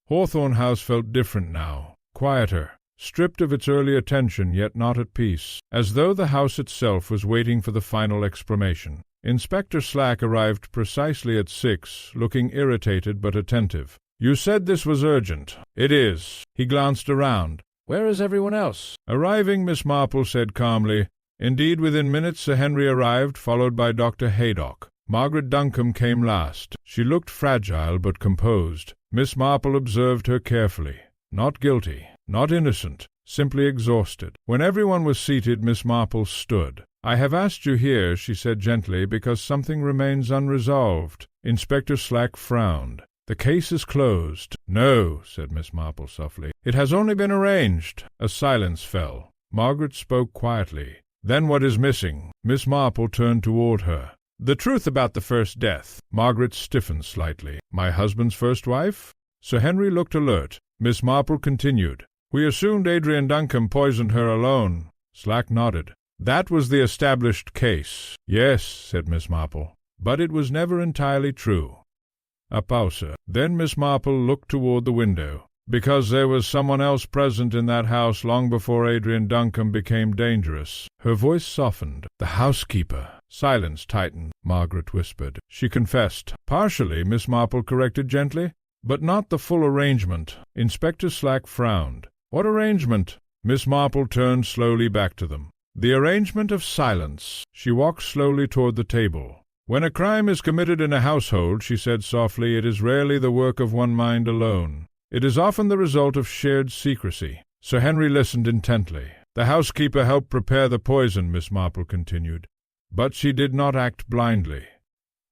S1: Hawthorne House felt different now, quieter, stripped of its early attention, yet not at peace, as though the house itself was waiting for the final explanation. Inspector Slack arrived precisely at 6, looking irritated but attentive. "You said this was urgent." "It is." He glanced around.
S2: Where is everyone else?
S1: "Arriving," Miss Marple said calmly. Indeed, within minutes Sir Henry arrived, followed by Dr. Haydock. Margaret Duncombe came last. She looked fragile but composed. Miss Marple observed her carefully. Not guilty, not innocent, simply exhausted. When everyone was seated, Miss Marple stood. "I have asked you here," she said gently, "because something remains unresolved." Inspector Slack frowned. "The case is closed." "No," said Miss Marple softly. "It has only been arranged." A silence fell. Margaret spoke quietly. "Then what is missing?" Miss Marple turned toward her. "The truth about the first death." Margaret stiffened slightly. "My husband's first wife?" Sir Henry looked alert. Miss Marple continued. "We assumed Adrian Duncombe poisoned her alone." Slack nodded. "That was the established case." "Yes," said Miss Marple. "But it was never entirely true." A pause. Then Miss Marple looked toward the window. "Because there was someone else present in that house long before Adrian Duncombe became dangerous." Her voice softened. "The housekeeper." Silence tightened. Margaret whispered. "She confessed." "Partially," Miss Marple corrected gently. "But not the full arrangement." Inspector Slack frowned. "What arrangement?" Miss Marple turned slowly back to them. "The arrangement of silence." She walked slowly toward the table. "When a crime is committed in a household," she said softly, "it is rarely the work of one mind alone. It is often the result of shared secrecy." Sir Henry listened intently. "The housekeeper helped prepare the poison," Miss Marple continued. "But she did not act blindly."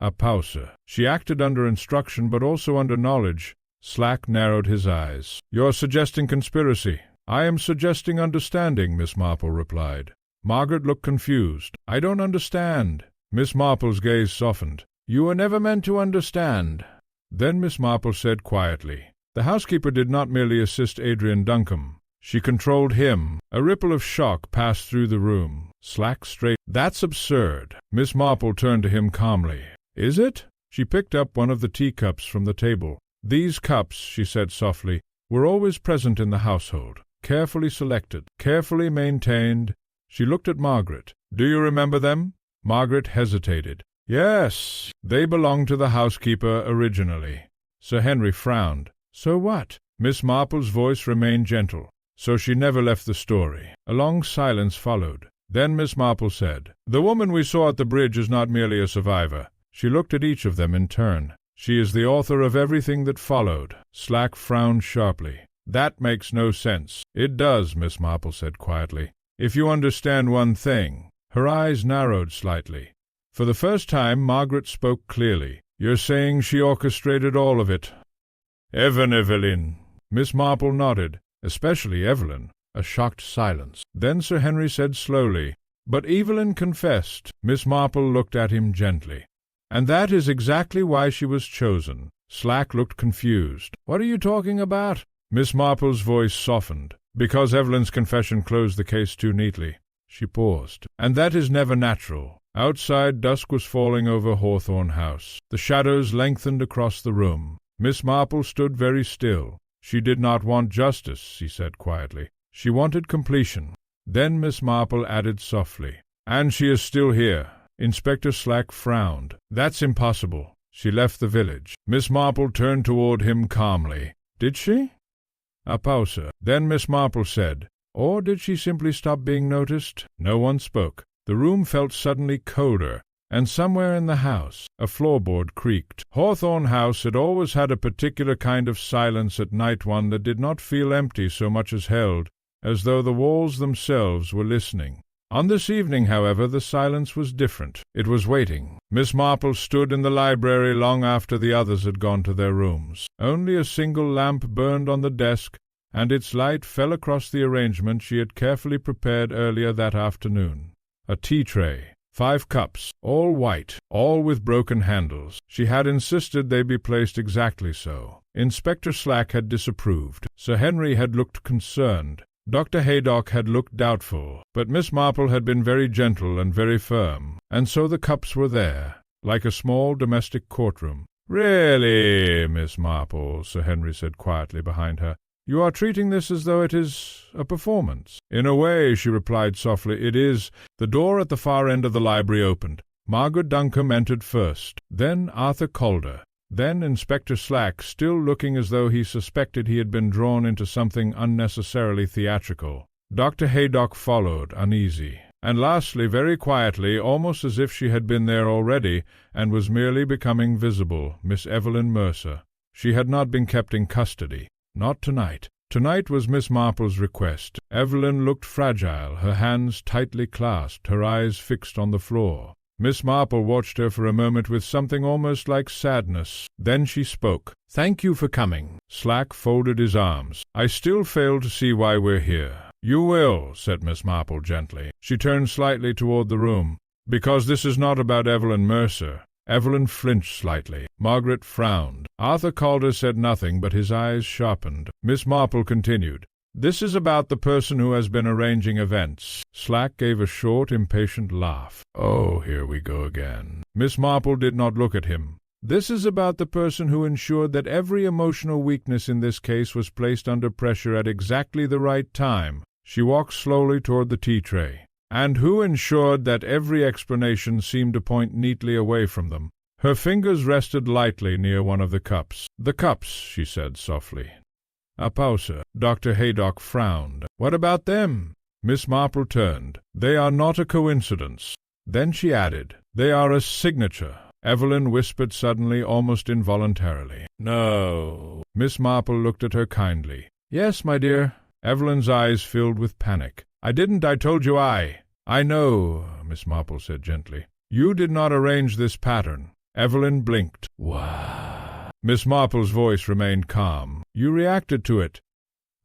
S1: A pause. "She acted under instruction, but also under knowledge." Slack narrowed his eyes. "You're suggesting conspiracy." "I am suggesting understanding," Miss Marple replied. Margaret looked confused. "I don't understand." Miss Marple's gaze softened. "You were never meant to understand." Then Miss Marple said quietly, "The housekeeper did not merely assist Adrian Duncombe. She controlled him." A ripple of shock passed through the room. Slack straight. "That's absurd." Miss Marple turned to him calmly. "Is it?" She picked up one of the teacups from the table. "These cups," she said softly, "were always present in the household, carefully selected, carefully maintained." She looked at Margaret. "Do you remember them?" Margaret hesitated. "Yes, they belonged to the housekeeper originally." Sir Henry frowned. "So what?" Miss Marple's voice remained gentle. "So she never left the story." A long silence followed. Then Miss Marple said, "The woman we saw at the bridge is not merely a survivor." She looked at each of them in turn. "She is the author of everything that followed." Slack frowned sharply. "That makes no sense." "It does," Miss Marple said quietly. "If you understand one thing." Her eyes narrowed slightly. For the first time Margaret spoke clearly. "You're saying she orchestrated all of it?" "Evelyn." Miss Marple nodded. "Especially Evelyn." A shocked silence. Then Sir Henry said slowly, "But Evelyn confessed." Miss Marple looked at him gently. "And that is exactly why she was chosen." Slack looked confused. "What are you talking about?" Miss Marple's voice softened. "Because Evelyn's confession closed the case too neatly." She paused. "And that is never natural." Outside, dusk was falling over Hawthorne House. The shadows lengthened across the room. Miss Marple stood very still. She did not want justice, she said quietly. She wanted completion. Then Miss Marple added softly, "And she is still here." Inspector Slack frowned. "That's impossible. She left the village." Miss Marple turned toward him calmly. "Did she?" A pause. Then Miss Marple said, "Or did she simply stop being noticed?" No one spoke. The room felt suddenly colder, and somewhere in the house a floorboard creaked. Hawthorne House had always had a particular kind of silence at night, one that did not feel empty so much as held, as though the walls themselves were listening. On this evening, however, the silence was different. It was waiting. Miss Marple stood in the library long after the others had gone to their rooms. Only a single lamp burned on the desk, and its light fell across the arrangement she had carefully prepared earlier that afternoon. A tea-tray, 5 cups, all white, all with broken handles. She had insisted they be placed exactly so. Inspector Slack had disapproved. Sir Henry had looked concerned. Dr. Haydock had looked doubtful. But Miss Marple had been very gentle and very firm, and so the cups were there, like a small domestic courtroom. "Really, Miss Marple," Sir Henry said quietly behind her, "you are treating this as though it is a performance." "In a way," she replied softly, "it is." The door at the far end of the library opened. Margaret Duncombe entered first, then Arthur Calder, then Inspector Slack, still looking as though he suspected he had been drawn into something unnecessarily theatrical. Dr. Haydock followed, uneasy. And lastly, very quietly, almost as if she had been there already, and was merely becoming visible, Miss Evelyn Mercer. She had not been kept in custody. Not tonight. Tonight was Miss Marple's request. Evelyn looked fragile, her hands tightly clasped, her eyes fixed on the floor. Miss Marple watched her for a moment with something almost like sadness. Then she spoke. "Thank you for coming." Slack folded his arms. "I still fail to see why we're here." "You will," said Miss Marple gently. She turned slightly toward the room. "Because this is not about Evelyn Mercer." Evelyn flinched slightly. Margaret frowned. Arthur Calder said nothing, but his eyes sharpened. Miss Marple continued, "This is about the person who has been arranging events." Slack gave a short, impatient laugh. "Oh, here we go again." Miss Marple did not look at him. "This is about the person who ensured that every emotional weakness in this case was placed under pressure at exactly the right time." She walked slowly toward the tea-tray. "And who ensured that every explanation seemed to point neatly away from them." Her fingers rested lightly near one of the cups. "The cups," she said softly. A pause. Dr. Haydock frowned. "What about them?" Miss Marple turned. "They are not a coincidence." Then she added, "They are a signature." Evelyn whispered suddenly, almost involuntarily, "No." Miss Marple looked at her kindly. "Yes, my dear." Evelyn's eyes filled with panic. "I didn't, I told you I know," Miss Marple said gently. "You did not arrange this pattern." Evelyn blinked. "Wow." Miss Marple's voice remained calm. "You reacted to it."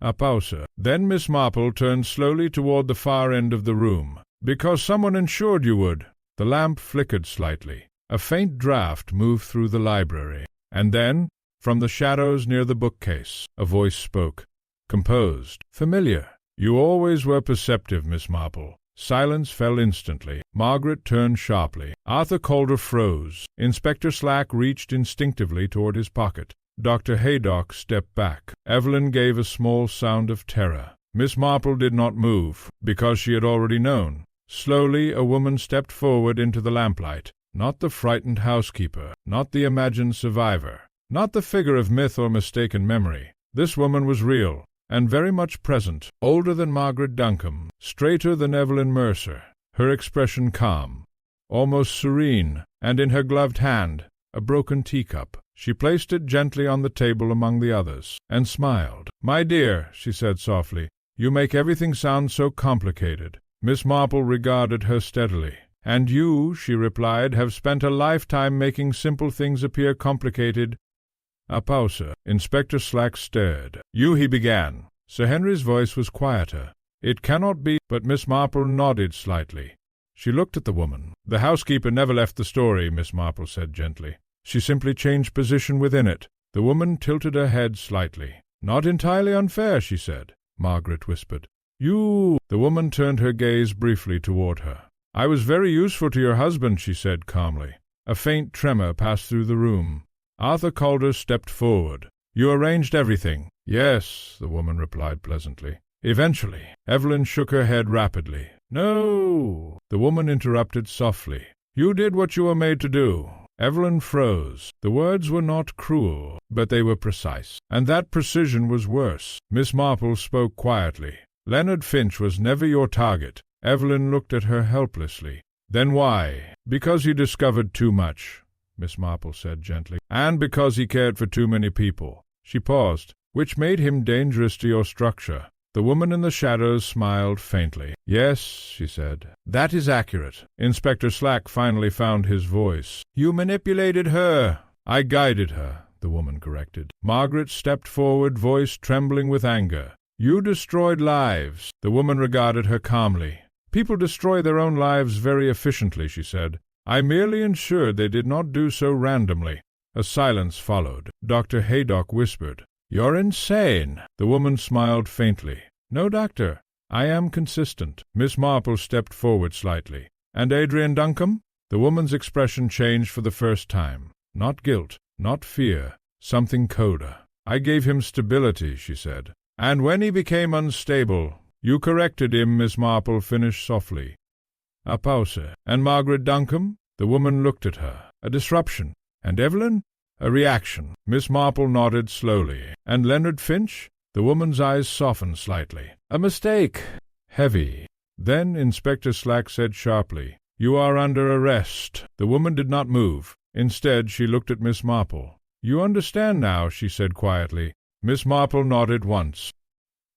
S1: A pause. Then Miss Marple turned slowly toward the far end of the room. Because someone ensured you would. The lamp flickered slightly. A faint draught moved through the library. And then, from the shadows near the bookcase, a voice spoke. Composed, familiar. You always were perceptive, Miss Marple. Silence fell instantly. Margaret turned sharply. Arthur Calder froze. Inspector Slack reached instinctively toward his pocket. Dr. Haydock stepped back. Evelyn gave a small sound of terror. Miss Marple did not move, because she had already known. Slowly a woman stepped forward into the lamplight. Not the frightened housekeeper, not the imagined survivor, not the figure of myth or mistaken memory. This woman was real, and very much present, older than Margaret Duncombe, straighter than Evelyn Mercer, her expression calm, almost serene, and in her gloved hand a broken teacup. She placed it gently on the table among the others, and smiled. "My dear," she said softly, "you make everything sound so complicated." Miss Marple regarded her steadily. "And you," she replied, "have spent a lifetime making simple things appear complicated." A pause. Inspector Slack stared. "You," he began. Sir Henry's voice was quieter. "It cannot be," but Miss Marple nodded slightly. She looked at the woman. "The housekeeper never left the story," Miss Marple said gently. "She simply changed position within it." The woman tilted her head slightly. "Not entirely unfair," she said. Margaret whispered. "You—" The woman turned her gaze briefly toward her. "I was very useful to your husband," she said calmly. A faint tremor passed through the room. Arthur Calder stepped forward. "You arranged everything?" "Yes," the woman replied pleasantly. "Eventually." Evelyn shook her head rapidly. "No!" The woman interrupted softly. "You did what you were made to do." Evelyn froze. The words were not cruel, but they were precise, and that precision was worse. Miss Marple spoke quietly. "Leonard Finch was never your target." Evelyn looked at her helplessly. "Then why?" "Because he discovered too much," Miss Marple said gently, "and because he cared for too many people." She paused. "Which made him dangerous to your structure." The woman in the shadows smiled faintly. "Yes," she said, "that is accurate." Inspector Slack finally found his voice. "You manipulated her." "I guided her," the woman corrected. Margaret stepped forward, voice trembling with anger. "You destroyed lives." The woman regarded her calmly. "People destroy their own lives very efficiently," she said. "I merely ensured they did not do so randomly." A silence followed. Dr. Haydock whispered, "You're insane." The woman smiled faintly. "No, doctor. I am consistent." Miss Marple stepped forward slightly. "And Adrian Duncombe?" The woman's expression changed for the first time. Not guilt, not fear, something colder. "I gave him stability," she said. "And when he became unstable, you corrected him," Miss Marple finished softly. A pause. "And Margaret Duncombe?" The woman looked at her. "A disruption." "And Evelyn?" "A reaction." Miss Marple nodded slowly. "And Leonard Finch?" The woman's eyes softened slightly. "A mistake." Heavy. Then Inspector Slack said sharply, "You are under arrest." The woman did not move. Instead, she looked at Miss Marple. "You understand now," she said quietly. Miss Marple nodded once.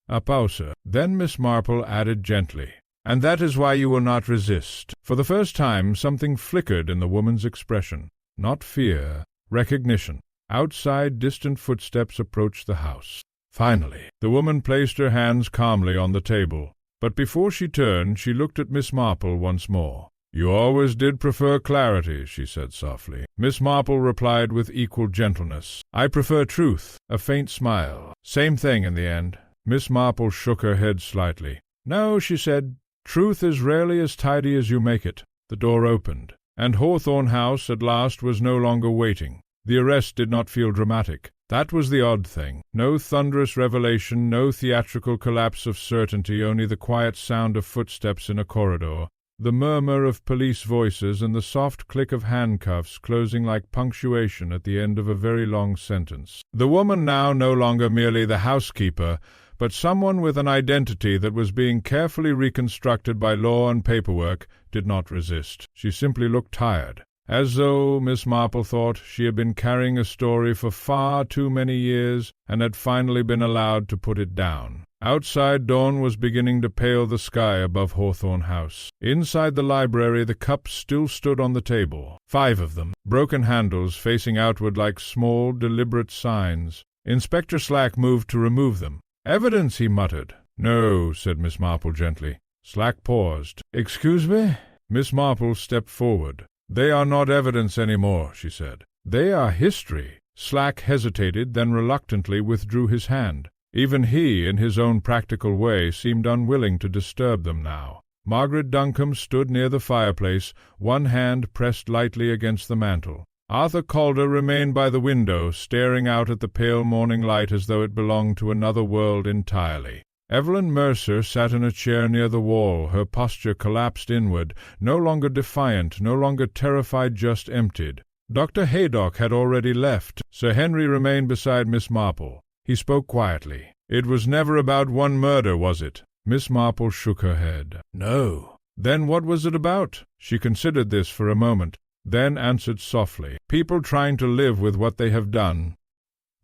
S1: A pause. Then Miss Marple added gently, "And that is why you will not resist." For the first time something flickered in the woman's expression. Not fear, recognition. Outside, distant footsteps approached the house. Finally, the woman placed her hands calmly on the table. But before she turned, she looked at Miss Marple once more. "You always did prefer clarity," she said softly. Miss Marple replied with equal gentleness, "I prefer truth." A faint smile. "Same thing in the end." Miss Marple shook her head slightly. "No," she said, "truth is rarely as tidy as you make it." The door opened, and Hawthorne House at last was no longer waiting. The arrest did not feel dramatic. That was the odd thing. No thunderous revelation, no theatrical collapse of certainty, only the quiet sound of footsteps in a corridor, the murmur of police voices, and the soft click of handcuffs closing like punctuation at the end of a very long sentence. The woman now no longer merely the housekeeper, but someone with an identity that was being carefully reconstructed by law and paperwork, did not resist. She simply looked tired, as though, Miss Marple thought, she had been carrying a story for far too many years and had finally been allowed to put it down. Outside, dawn was beginning to pale the sky above Hawthorne House. Inside the library, the cups still stood on the table, 5 of them, broken handles facing outward like small, deliberate signs. Inspector Slack moved to remove them. "Evidence," he muttered. "No," said Miss Marple gently. Slack paused. "Excuse me?" Miss Marple stepped forward. "They are not evidence any more," she said. "They are history." Slack hesitated, then reluctantly withdrew his hand. Even he, in his own practical way, seemed unwilling to disturb them now. Margaret Duncombe stood near the fireplace, one hand pressed lightly against the mantel. Arthur Calder remained by the window, staring out at the pale morning light as though it belonged to another world entirely. Evelyn Mercer sat in a chair near the wall, her posture collapsed inward, no longer defiant, no longer terrified, just emptied. Dr. Haydock had already left. Sir Henry remained beside Miss Marple. He spoke quietly. "It was never about one murder, was it?" Miss Marple shook her head. "No." "Then what was it about?" She considered this for a moment, then answered softly. "People trying to live with what they have done."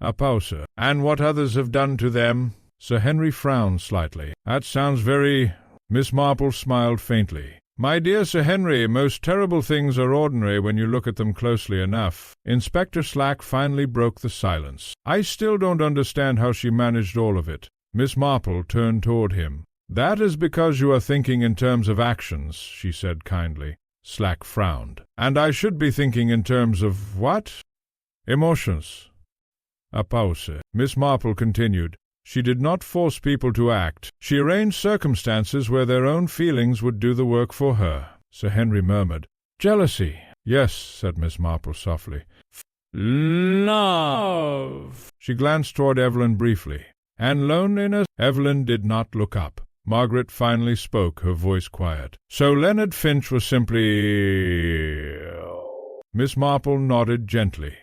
S1: A pause. "And what others have done to them?" Sir Henry frowned slightly. "That sounds very—" Miss Marple smiled faintly. "My dear Sir Henry, most terrible things are ordinary when you look at them closely enough." Inspector Slack finally broke the silence. "I still don't understand how she managed all of it." Miss Marple turned toward him. "That is because you are thinking in terms of actions," she said kindly. Slack frowned. "And I should be thinking in terms of what?" "Emotions." A pause. Miss Marple continued. "She did not force people to act. She arranged circumstances where their own feelings would do the work for her." Sir Henry murmured. "Jealousy." "Yes," said Miss Marple softly. "Love." She glanced toward Evelyn briefly. "And loneliness?" Evelyn did not look up. Margaret finally spoke, her voice quiet. "So Leonard Finch was simply—" Miss Marple nodded gently.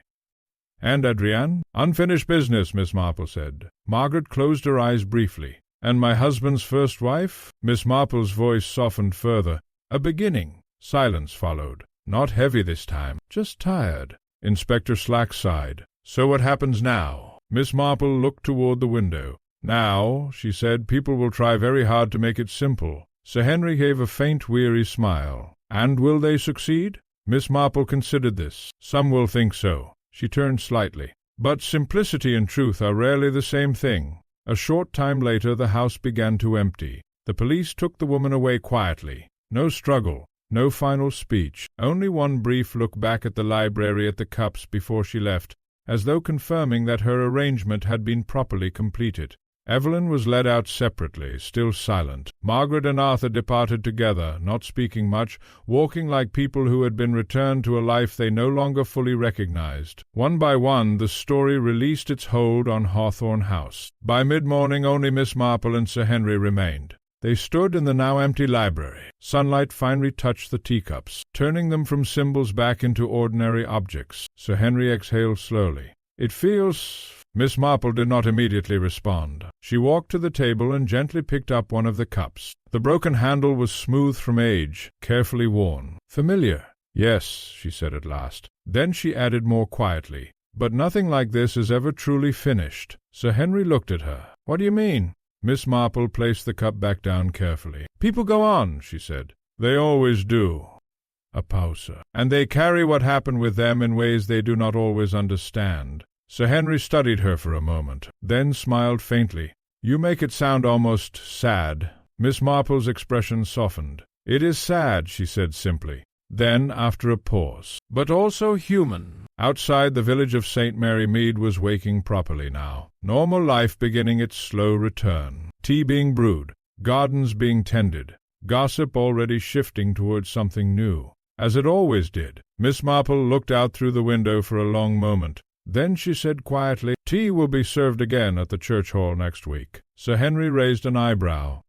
S1: "And Adrienne?" "Unfinished business," Miss Marple said. Margaret closed her eyes briefly. "And my husband's first wife?" Miss Marple's voice softened further. "A beginning." Silence followed. Not heavy this time, just tired. Inspector Slack sighed. "So what happens now?" Miss Marple looked toward the window. "Now," she said, "people will try very hard to make it simple." Sir Henry gave a faint, weary smile. "And will they succeed?" Miss Marple considered this. "Some will think so." She turned slightly. "But simplicity and truth are rarely the same thing." A short time later the house began to empty. The police took the woman away quietly. No struggle, no final speech, only one brief look back at the library at the cups before she left, as though confirming that her arrangement had been properly completed. Evelyn was led out separately, still silent. Margaret and Arthur departed together, not speaking much, walking like people who had been returned to a life they no longer fully recognized. One by one the story released its hold on Hawthorne House. By mid-morning only Miss Marple and Sir Henry remained. They stood in the now empty library. Sunlight finally touched the teacups, turning them from symbols back into ordinary objects. Sir Henry exhaled slowly. "It feels—" Miss Marple did not immediately respond. She walked to the table and gently picked up one of the cups. The broken handle was smooth from age, carefully worn. "Familiar." "Yes," she said at last. Then she added more quietly, "But nothing like this is ever truly finished." Sir Henry looked at her. "What do you mean?" Miss Marple placed the cup back down carefully. "People go on," she said. "They always do." A pause. "And they carry what happened with them in ways they do not always understand." Sir Henry studied her for a moment, then smiled faintly. "You make it sound almost sad." Miss Marple's expression softened. "It is sad," she said simply. Then, after a pause, "but also human." Outside, the village of St. Mary Mead was waking properly now. Normal life beginning its slow return. Tea being brewed, gardens being tended, gossip already shifting towards something new. As it always did. Miss Marple looked out through the window for a long moment. Then she said quietly, "Tea will be served again at the church hall next week." Sir Henry raised an eyebrow.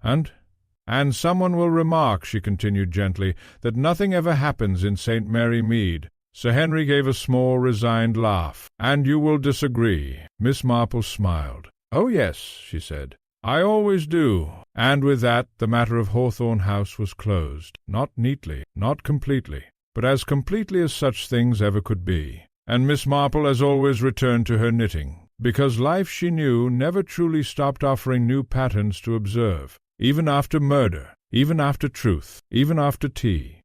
S1: "And someone will remark," she continued gently, "that nothing ever happens in St. Mary Mead." Sir Henry gave a small, resigned laugh. "And you will disagree." Miss Marple smiled. "Oh, yes," she said. "I always do." And with that the matter of Hawthorne House was closed. Not neatly, not completely, but as completely as such things ever could be. And Miss Marple as always returned to her knitting, because life, she knew, never truly stopped offering new patterns to observe, even after murder, even after truth, even after tea.